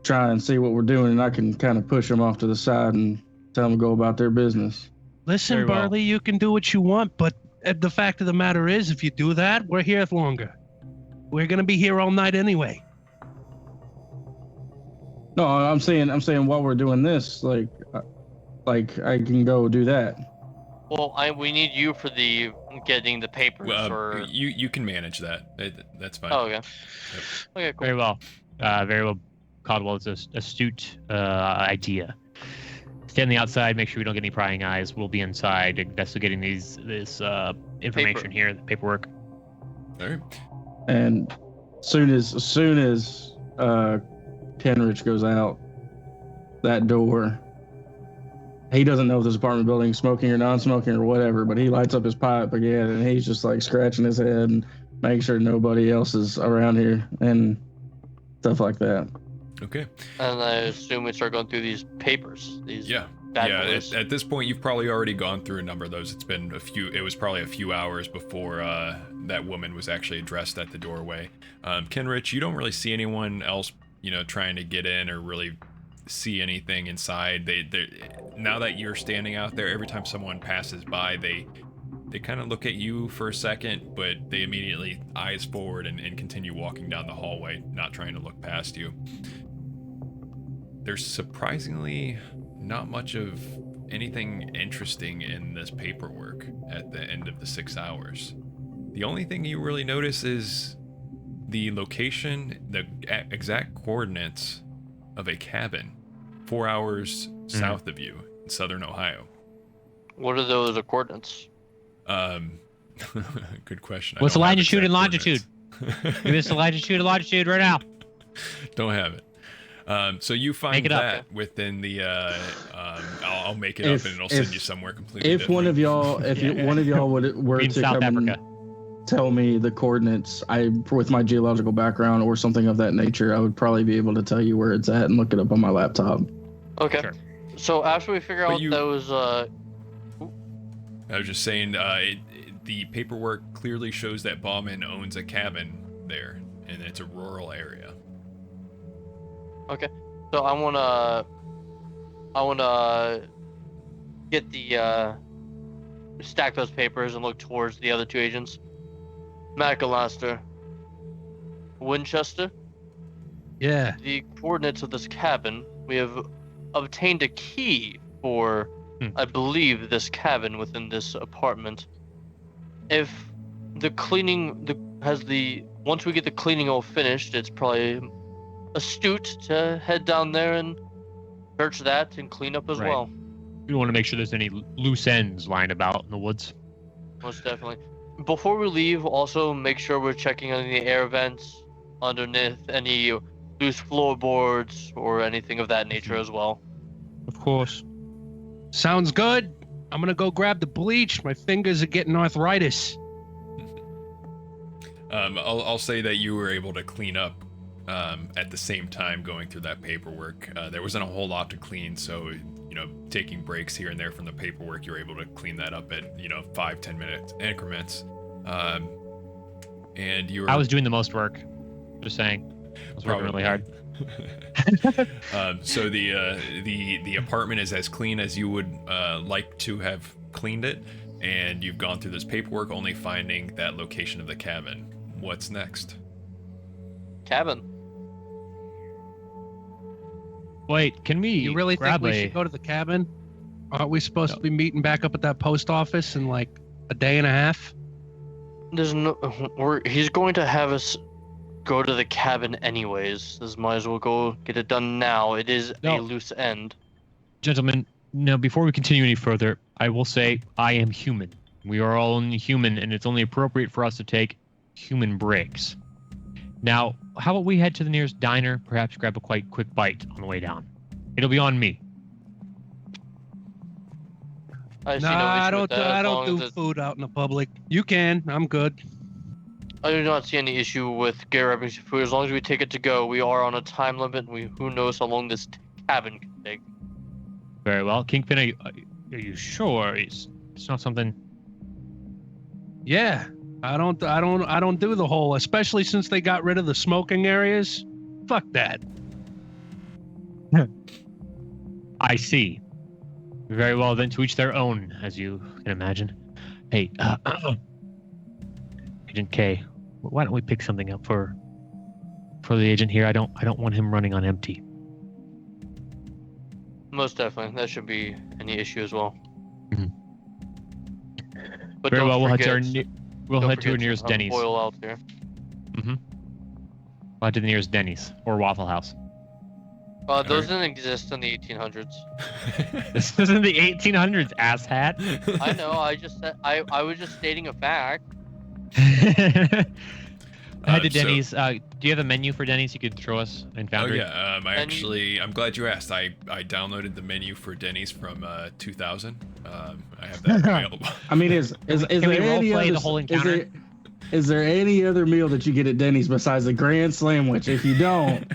try and see what we're doing, and I can kind of push them off to the side and tell them to go about their business. Listen, Very well. Burley, you can do what you want, but the fact of the matter is, if you do that, we're here longer. We're gonna be here all night anyway. No, I'm saying while we're doing this, like I can go do that. Well, we need you for the getting the papers or. You can manage that. That's fine. Oh, okay. Okay, cool. Very well. Very well. Caldwell, it's an astute idea. Stay on the outside. Make sure we don't get any prying eyes. We'll be inside investigating this information here, the paperwork. All right. And as soon as Kenrich goes out that door, he doesn't know if this apartment building is smoking or non-smoking or whatever, but he lights up his pipe again and he's just like scratching his head and making sure nobody else is around here and stuff like that. Okay. And I assume we start going through these papers. These bad boys. At this point, you've probably already gone through a number of those. It was probably a few hours before that woman was actually addressed at the doorway. Kenrich, you don't really see anyone else, trying to get in or really see anything inside. They now that you're standing out there, every time someone passes by, they kind of look at you for a second, but they immediately eyes forward and continue walking down the hallway, not trying to look past you. There's surprisingly not much of anything interesting in this paperwork at the end of the 6 hours. The only thing you really notice is the location, the exact coordinates of a cabin 4 hours south of you in southern Ohio. What are those coordinates? Good question. What's the latitude and longitude? Give us the latitude and longitude right now. Don't have it. So you find Make it up. that within the. I'll make it If- up and it'll send if- you somewhere completely If different. one of y'all, one of y'all were In to South come Africa. and tell me the coordinates, with my geological background or something of that nature, I would probably be able to tell you where it's at and look it up on my laptop. Okay. Sure. So after we figure But out you- those, I was just saying, the paperwork clearly shows that Bauman owns a cabin there, and it's a rural area. so I wanna get the stack those papers and look towards the other two agents. McAllister, Winchester, Yeah. the coordinates of this cabin. We have obtained a key for, I believe, this cabin within this apartment. If the cleaning once we get the cleaning all finished, it's probably astute to head down there and search that and clean up as Right. well. We don't want to make sure there's any loose ends lying about in the woods. Most definitely. Before we leave, also make sure we're checking on the air vents underneath any loose floorboards or anything of that nature as well. Of course. Sounds good. I'm gonna go grab the bleach. My fingers are getting arthritis. I'll say that you were able to clean up at the same time going through that paperwork. There wasn't a whole lot to clean, so taking breaks here and there from the paperwork, you're able to clean that up at 5-10 minute increments. And you were. I was doing the most work. Just saying. I was working really hard. So the apartment is as clean as you would like to have cleaned it, and you've gone through this paperwork, only finding that location of the cabin. What's next? Cabin. Wait, can we You really think grab we a... should go to the cabin? Aren't we supposed to be meeting back up at that post office in like a day and a half? There's no. He's going to have us go to the cabin anyways. This might as well go get it done now. It is No. a loose end. Gentlemen, now before we continue any further, I will say I am human. We are all only human, and it's only appropriate for us to take human breaks. Now, how about we head to the nearest diner, perhaps grab a quite quick bite on the way down? It'll be on me. I see Nah, no issue I with don't. that, I as don't long do as it- food out in the public. You can. I'm good. I do not see any issue with grabbing some food as long as we take it to go. We are on a time limit. Who knows how long this cabin can take. Very well. Kingpin, are you sure it's not something... Yeah. I don't do the whole, especially since they got rid of the smoking areas. Fuck that. I see. Very well, then, to each their own, as you can imagine. Hey, Agent K, why don't we pick something up for the agent here? I don't want him running on empty. Most definitely, that should be any issue as well. Mhm. But Very don't well, we'll head to our forget- we'll don't head to our forget nearest Denny's. Boil out there. We'll head to the nearest Denny's or Waffle House. Those Alright. didn't exist in the 1800s. This isn't the 1800s, asshat. I know. I just said I was just stating a fact. Head to So- Denny's. Do you have a menu for Denny's you could throw us in Oh Foundry? yeah, I'm glad you asked. I downloaded the menu for Denny's from 2000. I have that available. I mean, is Can there we any roleplay other the whole encounter? Is there any other meal that you get at Denny's besides the Grand Sandwich? If you don't,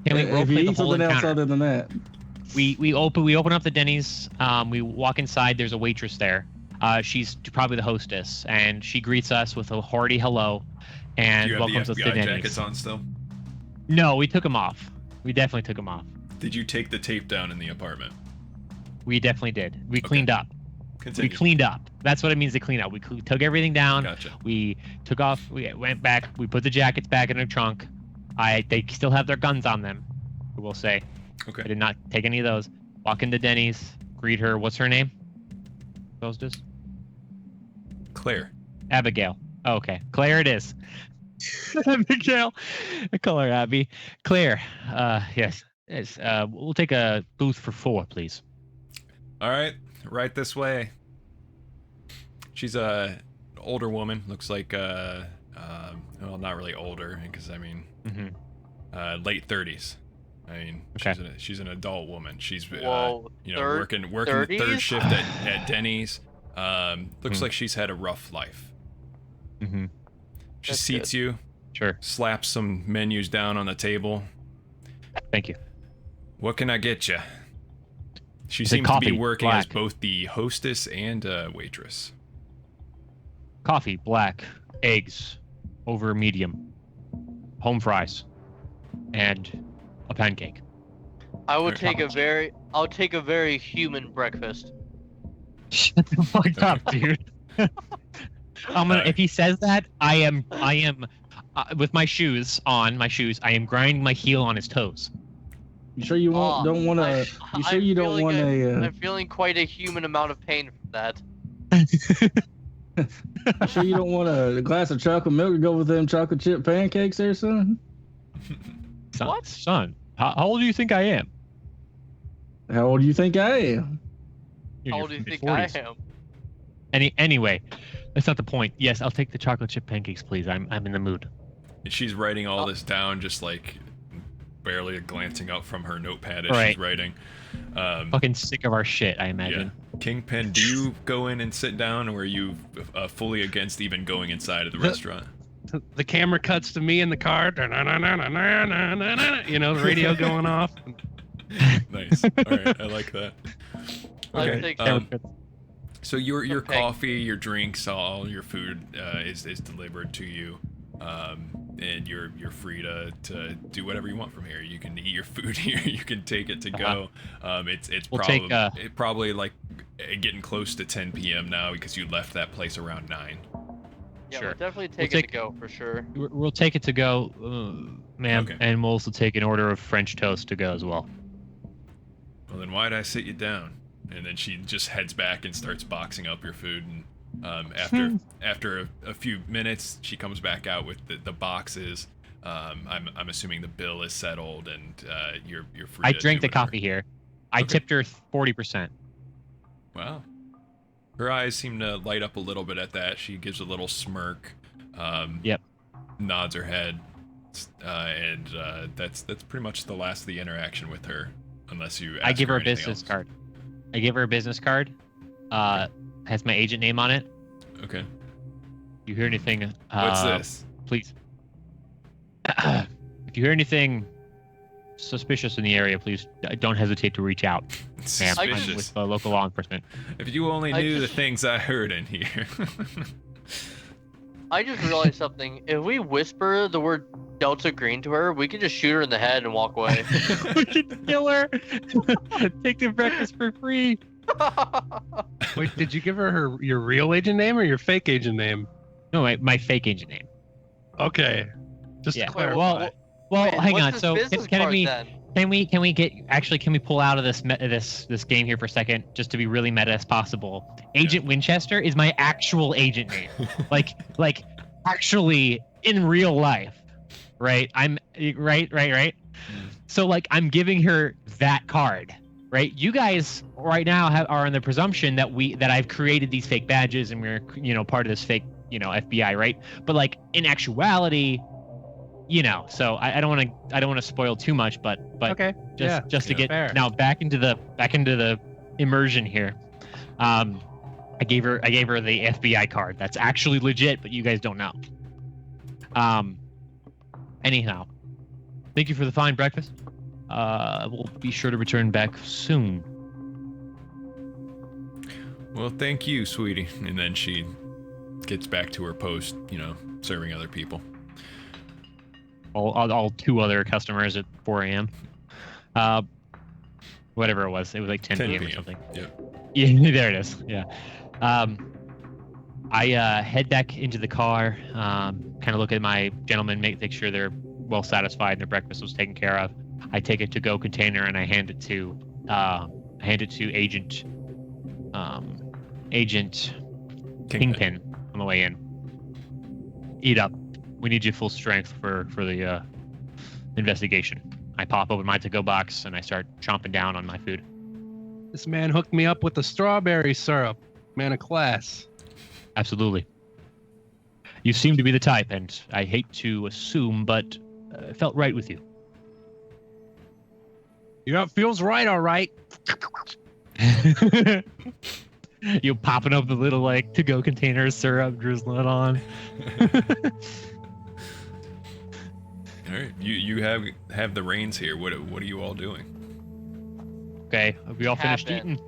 Can we if you roleplay the eat whole something else encounter? other than that, We open up the Denny's. We walk inside. There's a waitress there. She's probably the hostess, and she greets us with a hearty hello, Do and you have welcomes the us to FBI Denny's. jackets on still? No, we took them off. We definitely took them off. Did you take the tape down in the apartment? We definitely did. We cleaned up. Continue. We cleaned up. That's what it means to clean up. We took everything down. Gotcha. We took off. We went back. We put the jackets back in the trunk. They still have their guns on them. I will say. I Okay. did not take any of those. Walk into Denny's. Greet her. What's her name? Hostess? Claire. Abigail. Oh, okay. Claire it is. Abigail. I call her Abby. Claire. Yes. Yes. We'll take a booth for 4, please. All right, right this way. She's a older woman. Looks like well, not really older, because I mean, Mm-hmm. late 30s. I mean, Okay. she's an adult woman. She's Whoa, working the third 30s? shift at Denny's. Looks Mhm. like she's had a rough life. Mm-hmm. She That's seats good. you, Sure. slaps some menus down on the table. Thank you. What can I get you? She I said seems to be coffee, working as black. both the hostess and waitress. Coffee, black, eggs, over medium, home fries, and a pancake. I'll Alright. take a very human breakfast. Shut the fuck up, dude. If he says that, I am with my shoes on, I am grinding my heel on his toes. You sure you Ah, don't want to? You sure you don't want a? I'm feeling quite a human amount of pain from that. You sure you don't want a glass of chocolate milk to go with them chocolate chip pancakes there, son? Son, how old do you think I am? How old do you think I am? You're in How your old do you think mid-40s. I am? Anyway, that's not the point. Yes, I'll take the chocolate chip pancakes, please. I'm in the mood. And she's writing all this down, just like barely glancing up from her notepad as Right. she's writing. Fucking sick of our shit, I imagine. Yeah. Kingpin, do you go in and sit down, or are you fully against even going inside of the restaurant? The camera cuts to me in the car. You know, the radio going off. Nice. All right, I like that. I Okay. think- So your Okay. coffee, your drinks, all your food is delivered to you, and you're free to do whatever you want from here. You can eat your food here. You can take it to go. It's We'll probably take, probably like getting close to 10 p.m. now because you left that place around 9. Yeah, Sure. we'll definitely take it take- to go for sure. We'll take it to go, ma'am, Okay. and we'll also take an order of French toast to go as well. Well, then why'd I sit you down? And then she just heads back and starts boxing up your food. And after a few minutes, she comes back out with the boxes. I'm assuming the bill is settled and you're free. I to drank do the whatever. coffee here. I Okay. tipped her 40%. Wow. Her eyes seem to light up a little bit at that. She gives a little smirk. Yep. Nods her head, and that's pretty much the last of the interaction with her, unless you. I ask give her a anything business else. card. I give her a business card. Has my agent name on it. Okay. You hear anything? What's this? Please. If you hear anything suspicious in the area, please don't hesitate to reach out. Ma'am, I'm Suspicious. with local law enforcement. If you only I knew just- the things I heard in here. I just realized something. If we whisper the word Delta Green to her, we can just shoot her in the head and walk away. We can kill her. Take the breakfast for free. Wait, did you give her your real agent name or your fake agent name? No, my fake agent name. Okay, just Yeah. to clarify. Well, Wait, hang what's on. this So business can card we then? can we pull out of this game here for a second, just to be really meta as possible? Agent Winchester is my actual agent name, like actually in real life, right? I'm right. So like I'm giving her that card, right? You guys right now are in the presumption that I've created these fake badges and we're part of this fake FBI, right? But like in actuality, so I don't want to spoil too much, but Okay. just to Yeah. get Fair. now back into the immersion here. I gave her the FBI card. That's actually legit, but you guys don't know. Anyhow, thank you for the fine breakfast. We'll be sure to return back soon. Well, thank you, sweetie. And then she gets back to her post, serving other people. All two other customers at 4 a.m. Whatever it was like 10 p.m. or something. Yep. Yeah, there it is. Yeah. I head back into the car, kind of look at my gentlemen, make sure they're well satisfied and their breakfast was taken care of. I take a to-go container and I hand it to Agent Kingpin on the way in. Eat up. We need you full strength for the investigation. I pop open my to-go box and I start chomping down on my food. This man hooked me up with the strawberry syrup. Man of class. Absolutely. You seem to be the type, and I hate to assume, but it felt right with you. Yeah, feels right, all right. You popping up the little like to-go container of syrup, drizzling it on. All right, you have the reins here. What are you all doing? Okay, have we all finished Cabin. eating?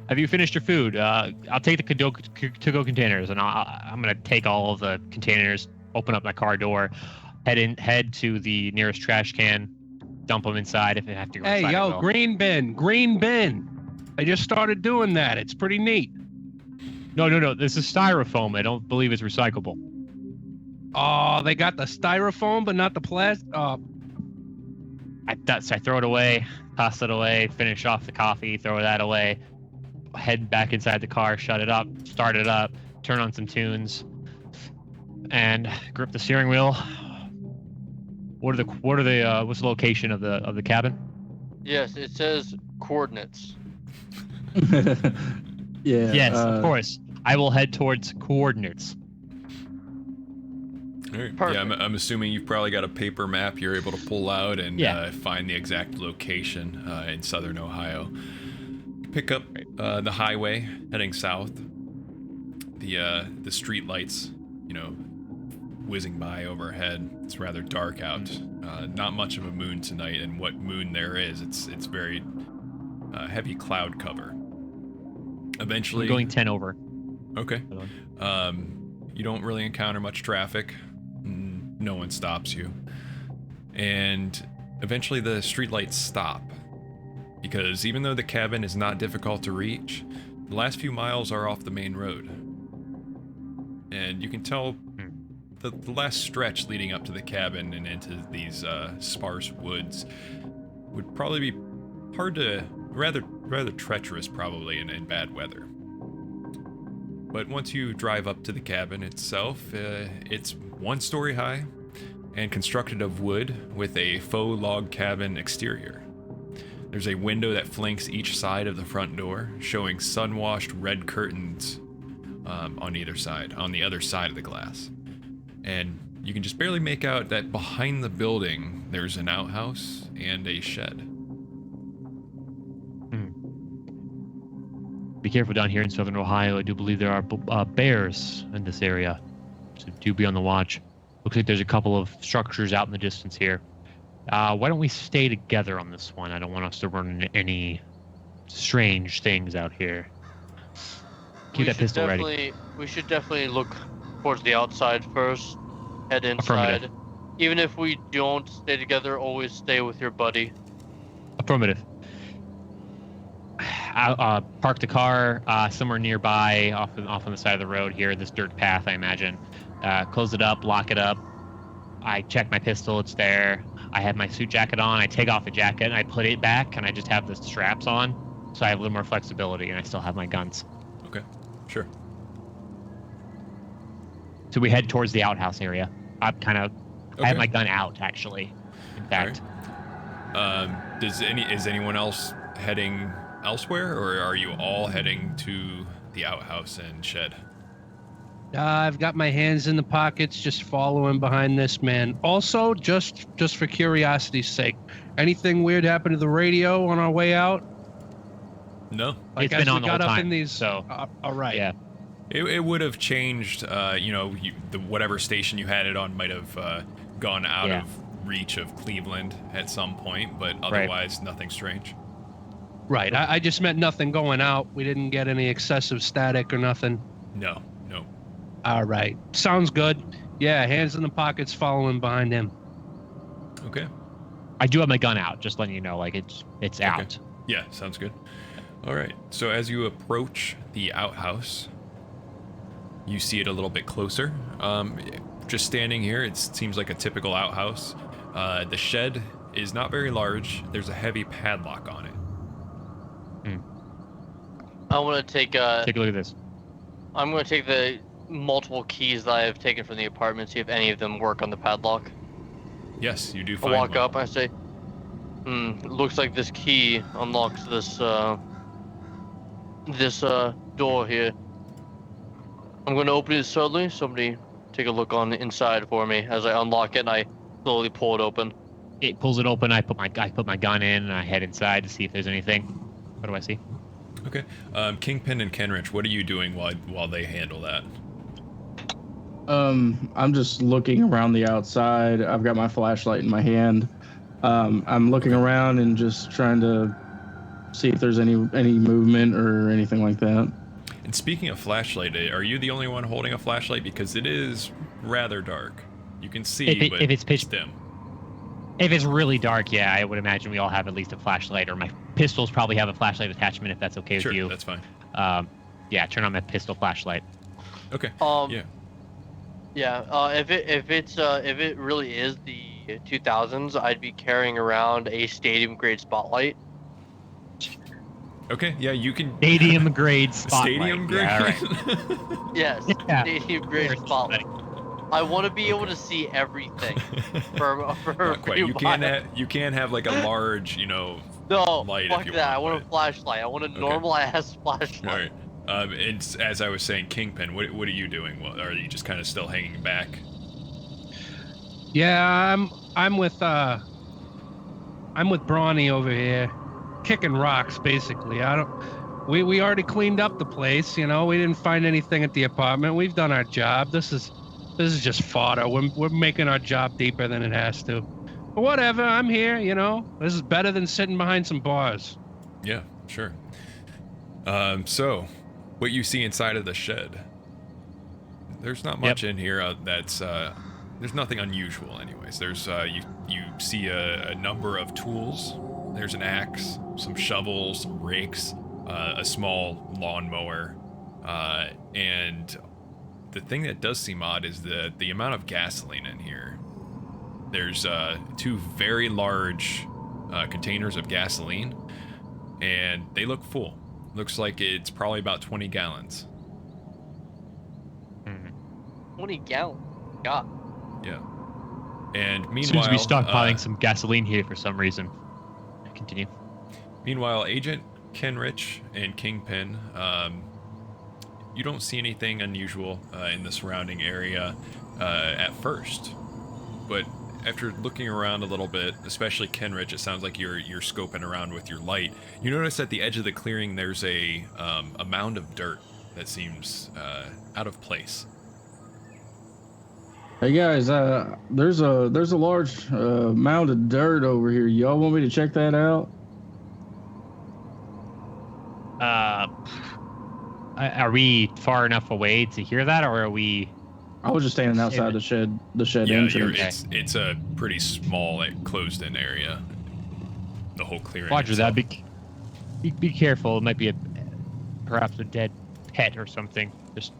Have you finished your food? I'll take the to-go containers, and I'm gonna take all of the containers, open up my car door, head to the nearest trash can, dump them inside. If I have to go Hey, inside, I yo, will. green bin. I just started doing that. It's pretty neat. No. This is styrofoam. I don't believe it's recyclable. Oh, they got the styrofoam, but not the plastic. I throw it away, toss it away, finish off the coffee, throw that away, head back inside the car, shut it up, start it up, turn on some tunes, and grip the steering wheel. What's the location of the cabin? Yes, it says coordinates. Yeah. Yes, of course. I will head towards coordinates. All right. Perfect. Yeah, I'm assuming you've probably got a paper map you're able to pull out and Yeah. find the exact location in southern Ohio. Pick up the highway heading south. The street lights, whizzing by overhead. It's rather dark out. Not much of a moon tonight, and what moon there is, it's very heavy cloud cover. Eventually, I'm going 10 over. okay. You don't really encounter much traffic. No one stops you. And eventually the streetlights stop. Because even though the cabin is not difficult to reach, the last few miles are off the main road. And you can tell the last stretch leading up to the cabin and into these sparse woods would probably be rather treacherous probably in bad weather. But once you drive up to the cabin itself, it's 1 story high and constructed of wood with a faux log cabin exterior. There's a window that flanks each side of the front door, showing sun-washed red curtains on either side, on the other side of the glass. And you can just barely make out that behind the building, there's an outhouse and a shed. Be careful down here in southern Ohio. I do believe there are bears in this area, so do be on the watch. Looks like there's a couple of structures out in the distance here. Why don't we stay together on this one? I don't want us to run into any strange things out here. Keep that pistol ready. We should definitely look towards the outside first. Head inside. Affirmative. Even if we don't stay together, always stay with your buddy. Affirmative. I'll park the car somewhere nearby, off on the side of the road here, this dirt path, I imagine. Close it up, lock it up. I check my pistol, it's there. I have my suit jacket on. I take off the jacket and I put it back, and I just have the straps on, so I have a little more flexibility, and I still have my guns. Okay, sure. So we head towards the outhouse area. I have Okay. my gun out, actually. In fact, Is anyone else heading elsewhere, or are you all heading to the outhouse and shed? I've got my hands in the pockets, just following behind this man. Also, just for curiosity's sake, anything weird happened to the radio on our way out? No. It's as been on we the whole got up time, in these. so All right. yeah. It would have changed, whatever station you had it on might have gone out Yeah. of reach of Cleveland at some point, but otherwise nothing strange. Right. I just meant nothing going out. We didn't get any excessive static or nothing. No. All right. Sounds good. Yeah, hands in the pockets, following behind him. Okay. I do have my gun out, just letting you know, like it's out. Yeah, sounds good. All right. So as you approach the outhouse, you see it a little bit closer. Just standing here, it seems like a typical outhouse. The shed is not very large. There's a heavy padlock on it. I want to take Take a look at this. I'm going to take the multiple keys that I have taken from the apartment, see if any of them work on the padlock. Yes, you do I find walk one. up and I say, looks like this key unlocks this door here. I'm going to open it slowly. Somebody take a look on the inside for me as I unlock it and I slowly pull it open. it pulls it open. I put my gun in and I head inside to see if there's anything. What do I see? Okay. Kingpin and Kenrich, what are you doing while they handle that? I'm just looking around the outside. I've got my flashlight in my hand. I'm looking around and just trying to see if there's any movement or anything like that. And speaking of flashlight, are you the only one holding a flashlight? Because it is rather dark. You can see, but if it's pitch dim. If it's really dark, yeah, I would imagine we all have at least a flashlight, or my pistols probably have a flashlight attachment if that's okay Sure, with you. that's fine. Yeah, turn on my pistol flashlight. Okay. Yeah. Yeah. If it really is the 2000s, I'd be carrying around a stadium grade spotlight. Okay. Yeah, you can. Stadium grade spotlight. Stadium grade. Yeah, all right. Yes. Yeah. Stadium grade spotlight. I want to be able to see everything. For Not quite. You can't have like a large, No, light fuck if you that. I want want a flashlight. I want a normal ass flashlight. All right. And as I was saying, Kingpin, what are you doing? Well, are you just kind of still hanging back? Yeah, I'm with Brawny over here, kicking rocks basically. We already cleaned up the place, you know. We didn't find anything at the apartment. We've done our job. This is just fodder. We're making our job deeper than it has to. But whatever, I'm here, you know. This is better than sitting behind some bars. Yeah, sure. So, what you see inside of the shed? There's not much in here that's there's nothing unusual, anyways. There's you see a number of tools. There's an axe, some shovels, some rakes, a small lawnmower, and the thing that does seem odd is the amount of gasoline in here. There's 2 very large containers of gasoline, and they look full. Looks like it's probably about 20 gallons. 20 gallons. God. Yeah. And meanwhile, Seems to be stockpiling some gasoline here for some reason. Continue. Meanwhile, Agent Kenrich and Kingpin, you don't see anything unusual in the surrounding area at first, but after looking around a little bit, especially Kenrich, it sounds like you're scoping around with your light. You notice at the edge of the clearing there's a mound of dirt that seems out of place. Hey guys, there's a large mound of dirt over here. Y'all want me to check that out? Are we far enough away to hear that, or are we? I was just standing outside the shed Yeah, entrance. it's a pretty small, closed-in area. The whole clearing. Roger itself. that. Be careful. It might be perhaps a dead pet or something. Just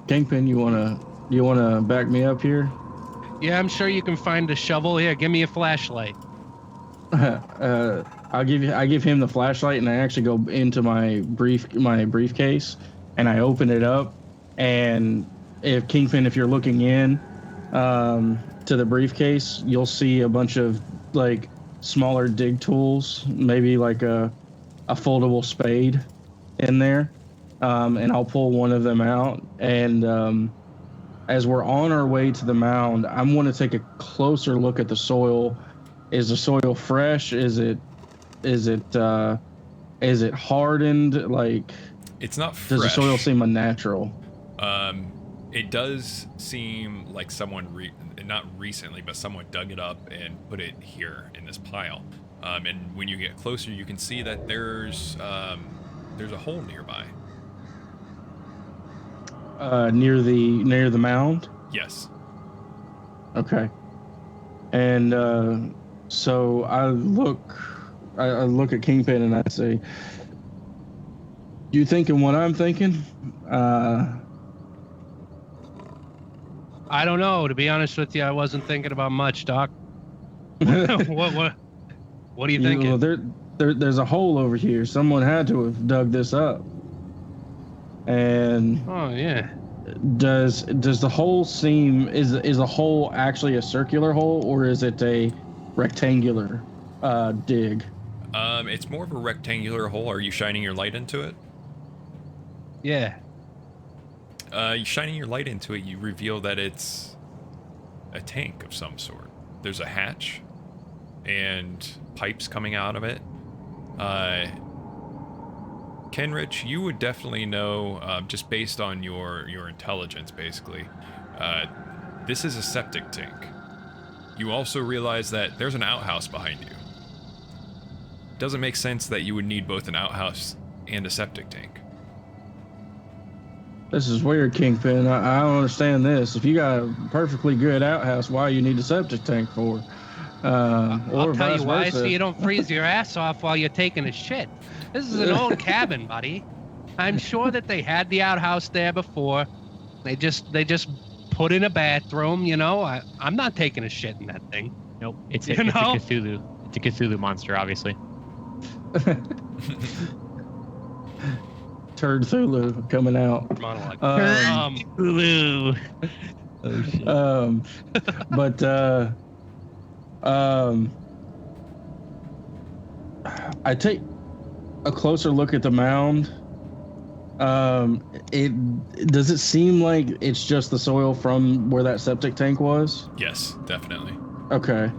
Kingpin, you wanna back me up here? Yeah, I'm sure you can find a shovel. Here, give me a flashlight. I give him the flashlight, and I actually go into my briefcase, and I open it up, and if Kingpin, if you're looking in to the briefcase, you'll see a bunch of like smaller dig tools, maybe like a foldable spade in there, and I'll pull one of them out, and as we're on our way to the mound, I'm going to take a closer look at the soil. Is the soil fresh? Is it hardened? Like, it's not fresh. Does the soil seem unnatural? It does seem like someone not recently, but someone dug it up and put it here in this pile. And when you get closer, you can see that there's a hole nearby. Near the mound? Yes. Okay. And so I look at Kingpin and I say, "You thinking what I'm thinking?" I don't know. To be honest with you, I wasn't thinking about much, Doc. What are you thinking? Well, there's a hole over here. Someone had to have dug this up. And Oh yeah. does the hole seem is a hole actually a circular hole, or is it a rectangular dig? It's more of a rectangular hole. Are you shining your light into it? Yeah. Shining your light into it, you reveal that it's a tank of some sort. there's a hatch and pipes coming out of it. Kenrich, you would definitely know, just based on your intelligence, basically. This is a septic tank. You also realize that there's an outhouse behind you. Doesn't make sense that you would need both an outhouse and a septic tank. This is weird, Kingpin. I don't understand this. If you got a perfectly good outhouse, why you need a septic tank for? I'll tell you why, so versa. you don't freeze your ass off while you're taking a shit. This is an old cabin, buddy. I'm sure that they had the outhouse there before. They just put in a bathroom, you know. I'm not taking a shit in that thing. Nope. It's You a know? Cthulhu. It's a Cthulhu monster, obviously. Turd Thulu coming out. Monologue. Cthulhu. Oh shit. But I take a closer look at the mound. Does it seem like it's just the soil from where that septic tank was? Yes, definitely. Okay.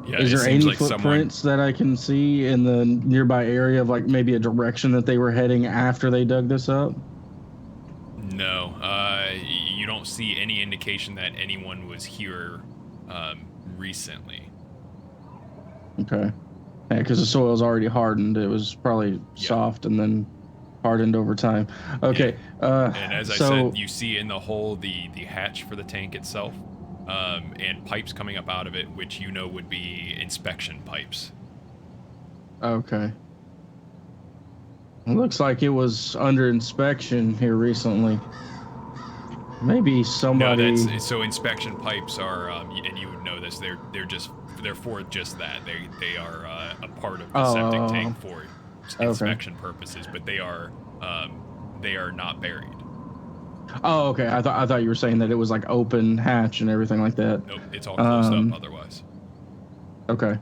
Yeah, Is it there seems any like someone. footprints that I can see in the nearby area of like maybe a direction that they were heading after they dug this up? No, you don't see any indication that anyone was here recently. Okay. Yeah, because the soil's already hardened. It was probably soft and then hardened over time. Okay. And as I so, said, you see in the hole the hatch for the tank itself, and pipes coming up out of it, which you know would be inspection pipes. Okay. It looks like it was under inspection here recently. Maybe somebody. No, so inspection pipes are, and you would know this. They're for just that. They are a part of the septic tank for inspection purposes, but they are not buried. Oh, okay. I thought you were saying that it was like open hatch and everything like that. Nope, it's all closed up otherwise. Okay.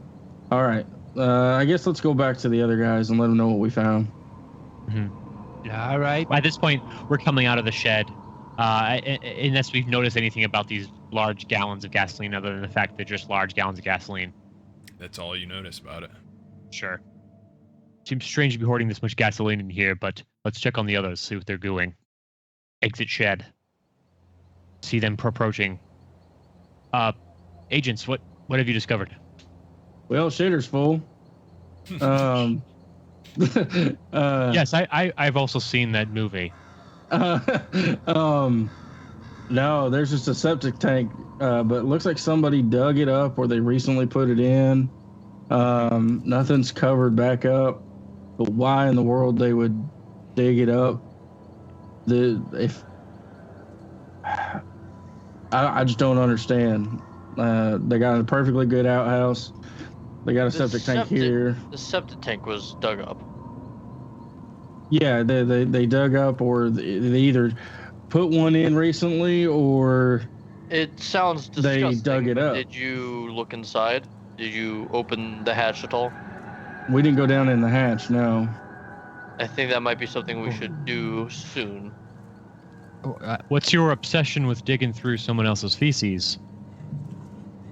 All right. I guess let's go back to the other guys and let them know what we found. Mm-hmm. All right. At this point, we're coming out of the shed. Unless we've noticed anything about these large gallons of gasoline, other than the fact they're just large gallons of gasoline. That's all you notice about it. Sure. Seems strange to be hoarding this much gasoline in here, but let's check on the others, see what they're doing. Exit shed. See them approaching. Agents, what have you discovered? Well, shitter's full. Yes, I've also seen that movie. No, there's just a septic tank, but it looks like somebody dug it up or they recently put it in. Nothing's covered back up, but why in the world they would dig it up? I just don't understand. They got a perfectly good outhouse. They got a septic tank here. The septic tank was dug up. Yeah, they dug up, or they either put one in recently, or It sounds disgusting. they dug it up. Did you look inside? Did you open the hatch at all? We didn't go down in the hatch, no. I think that might be something we should do soon. What's your obsession with digging through someone else's feces?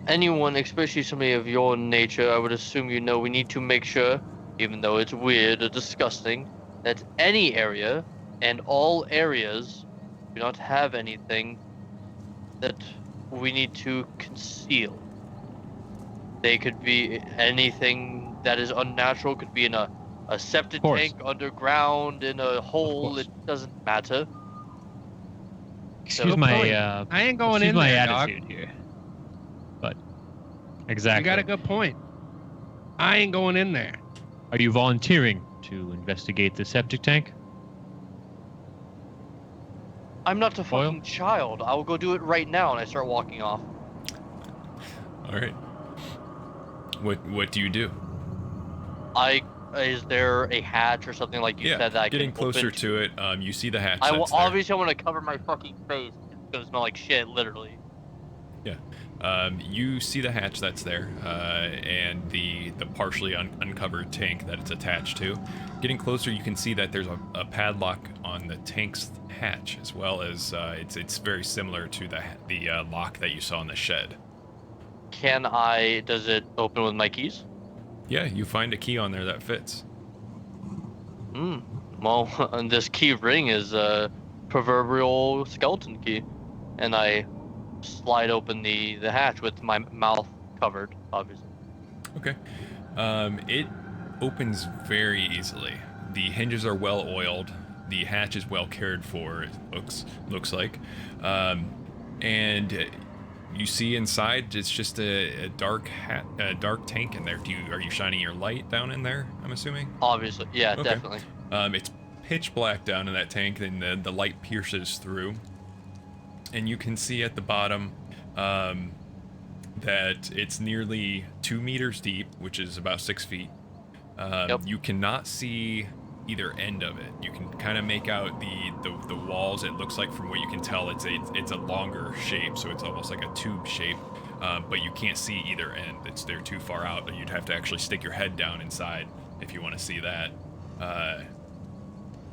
Anyone, especially somebody of your nature, I would assume you know we need to make sure, even though it's weird or disgusting, that any area and all areas do not have anything that we need to conceal. They could be anything that is unnatural, could be in a septic tank, underground, in a hole, it doesn't matter. Excuse So- my I ain't going excuse in my there, dog. attitude here. But exactly. You got a good point. I ain't going in there. Are you volunteering to investigate the septic tank? I'm not a fucking child. I will go do it right now, and I start walking off. All right. What do you do? Is there a hatch or something like you said that I getting can closer open? to it. You see the hatch. I will that's there. obviously I want to cover my fucking face. It's gonna smell like shit, literally. You see the hatch that's there, and the partially uncovered tank that it's attached to. Getting closer, you can see that there's a padlock on the tank's hatch, as well as it's very similar to the lock that you saw in the shed. Does it open with my keys? Yeah, you find a key on there that fits. Well, and this key ring is a proverbial skeleton key. And I slide open the hatch with my mouth covered, obviously. Okay. It opens very easily. The hinges are well oiled. The hatch is well cared for. It looks like, and you see inside it's just a dark tank in there. Are you shining your light down in there? I'm assuming. Obviously, yeah, Okay. definitely. It's pitch black down in that tank, and the light pierces through, and you can see at the bottom that it's nearly 2 meters deep, which is about 6 feet. Yep. You cannot see either end of it. You can kind of make out the walls. It looks like, from what you can tell, it's a longer shape, so it's almost like a tube shape. But you can't see either end. They're too far out. You'd have to actually stick your head down inside if you want to see that.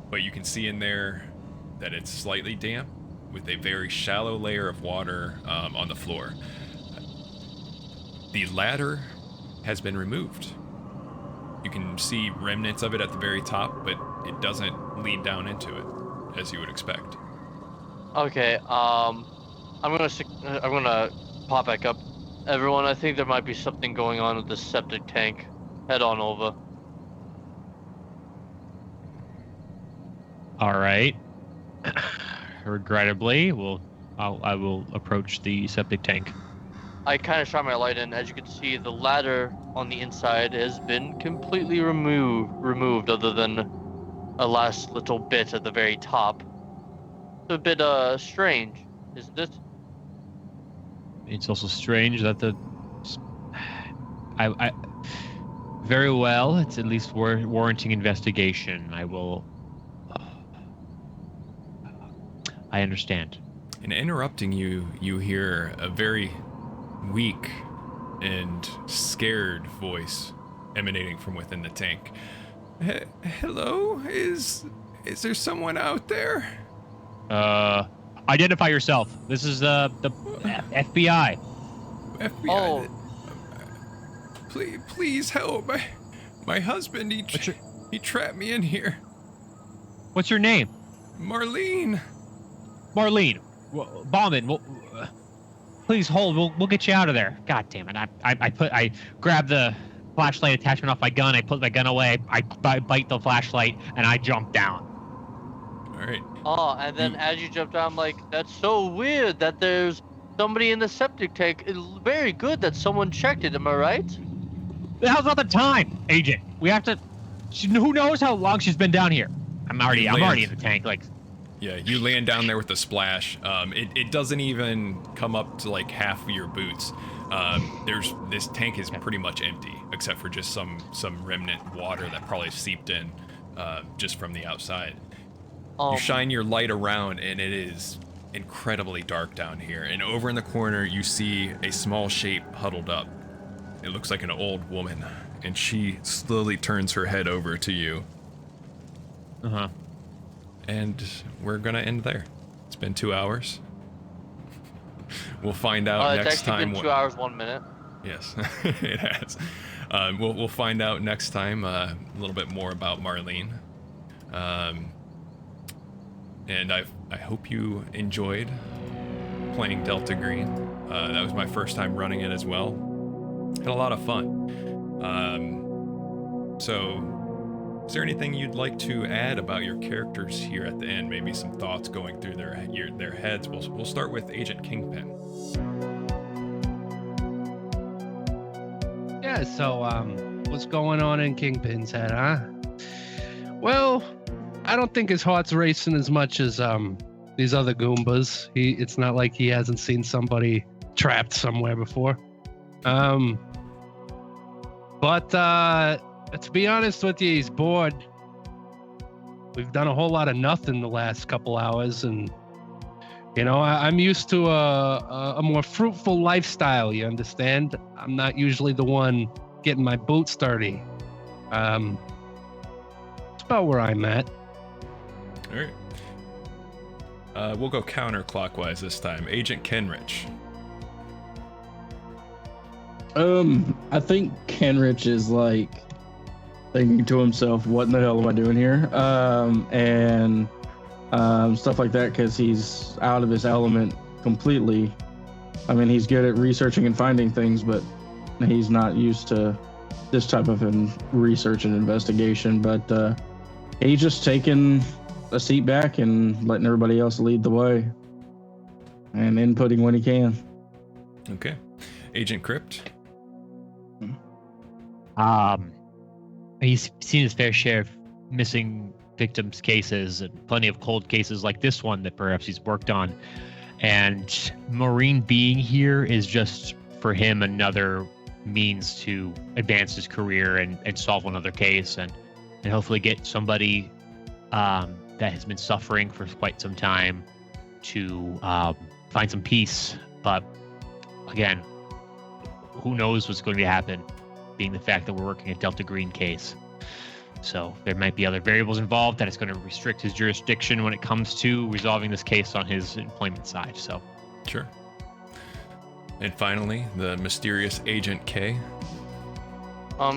But you can see in there that it's slightly damp, with a very shallow layer of water on the floor. The ladder has been removed. You can see remnants of it at the very top, but it doesn't lead down into it, as you would expect. Okay, I'm gonna pop back up. Everyone, I think there might be something going on with the septic tank. Head on over. All right. Regrettably, I will approach the septic tank. I kind of shine my light in. As you can see, the ladder on the inside has been completely removed, other than a last little bit at the very top. It's a bit strange, isn't it? It's also strange that I very well. It's at least warranting investigation. I understand. In interrupting you, you hear a very weak and scared voice emanating from within the tank. Hello? Is there someone out there? Identify yourself. This is the FBI. FBI. Oh. Please help. My husband, he trapped me in here. What's your name? Marlene. Marlene. Bauman. Please hold. We'll get you out of there. God damn it! I grab the flashlight attachment off my gun. I put my gun away. I bite the flashlight and I jump down. All right. Oh, and then as you jump down, I'm like, that's so weird that there's somebody in the septic tank. It's very good that someone checked it. Am I right? The hell's not the time, Agent? We have to. Who knows how long she's been down here? I'm already in the tank. Like. Yeah, you land down there with the splash. It doesn't even come up to like half of your boots. This tank is pretty much empty, except for just some remnant water that probably seeped in just from the outside. You shine your light around, and it is incredibly dark down here. And over in the corner, you see a small shape huddled up. It looks like an old woman, and she slowly turns her head over to you. Uh-huh. And we're gonna end there. It's been 2 hours. We'll find out next time. It's actually been 2 hours, 1 minute. Yes, it has. We'll find out next time a little bit more about Marlene. And I hope you enjoyed playing Delta Green. That was my first time running it as well. Had a lot of fun. So, is there anything you'd like to add about your characters here at the end? Maybe some thoughts going through their heads. We'll start with Agent Kingpin. Yeah, so what's going on in Kingpin's head, huh? Well, I don't think his heart's racing as much as these other Goombas. It's not like he hasn't seen somebody trapped somewhere before. But to be honest with you, he's bored. We've done a whole lot of nothing the last couple hours, and I'm used to a more fruitful lifestyle. You understand? I'm not usually the one getting my boots dirty. It's about where I'm at. All right. We'll go counterclockwise this time. Agent Kenrich. I think Kenrich is like thinking to himself, "What in the hell am I doing here?" And stuff like that, because he's out of his element completely. I mean, he's good at researching and finding things, but he's not used to this type of research and investigation. But he's just taking a seat back and letting everybody else lead the way and inputting when he can. Okay. Agent Crypt. He's seen his fair share of missing victims cases and plenty of cold cases like this one that perhaps he's worked on. And Maureen being here is just for him another means to advance his career and solve another case and hopefully get somebody that has been suffering for quite some time to find some peace. But again, who knows what's going to happen, being the fact that we're working a Delta Green case. So there might be other variables involved that is going to restrict his jurisdiction when it comes to resolving this case on his employment side. So, Sure. And finally, the mysterious Agent K.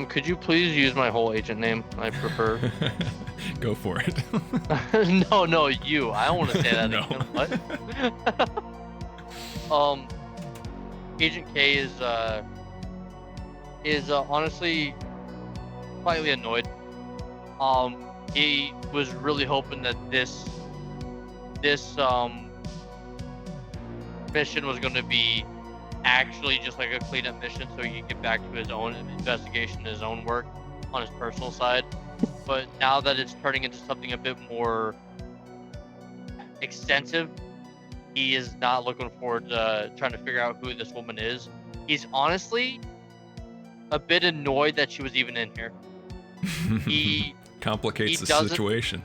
Could you please use my whole agent name? I prefer. Go for it. No, you. I don't want to say that No. again. What? Agent K is honestly slightly annoyed. He was really hoping that this mission was going to be actually just like a cleanup mission, so he could get back to his own investigation, his own work on his personal side. But now that it's turning into something a bit more extensive, he is not looking forward to trying to figure out who this woman is. He's honestly a bit annoyed that she was even in here. He Complicates he the doesn't- situation.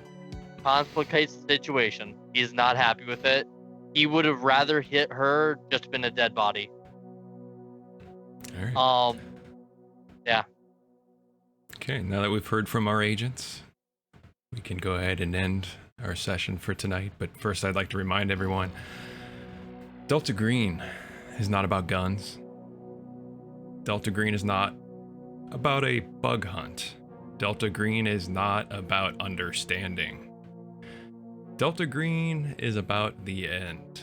complicates the situation. He's not happy with it. He would have rather hit her just been a dead body. All right. Yeah. Okay, now that we've heard from our agents, we can go ahead and end our session for tonight. But first, I'd like to remind everyone, Delta Green is not about guns. Delta Green is not about a bug hunt. Delta Green is not about understanding. Delta Green is about the end.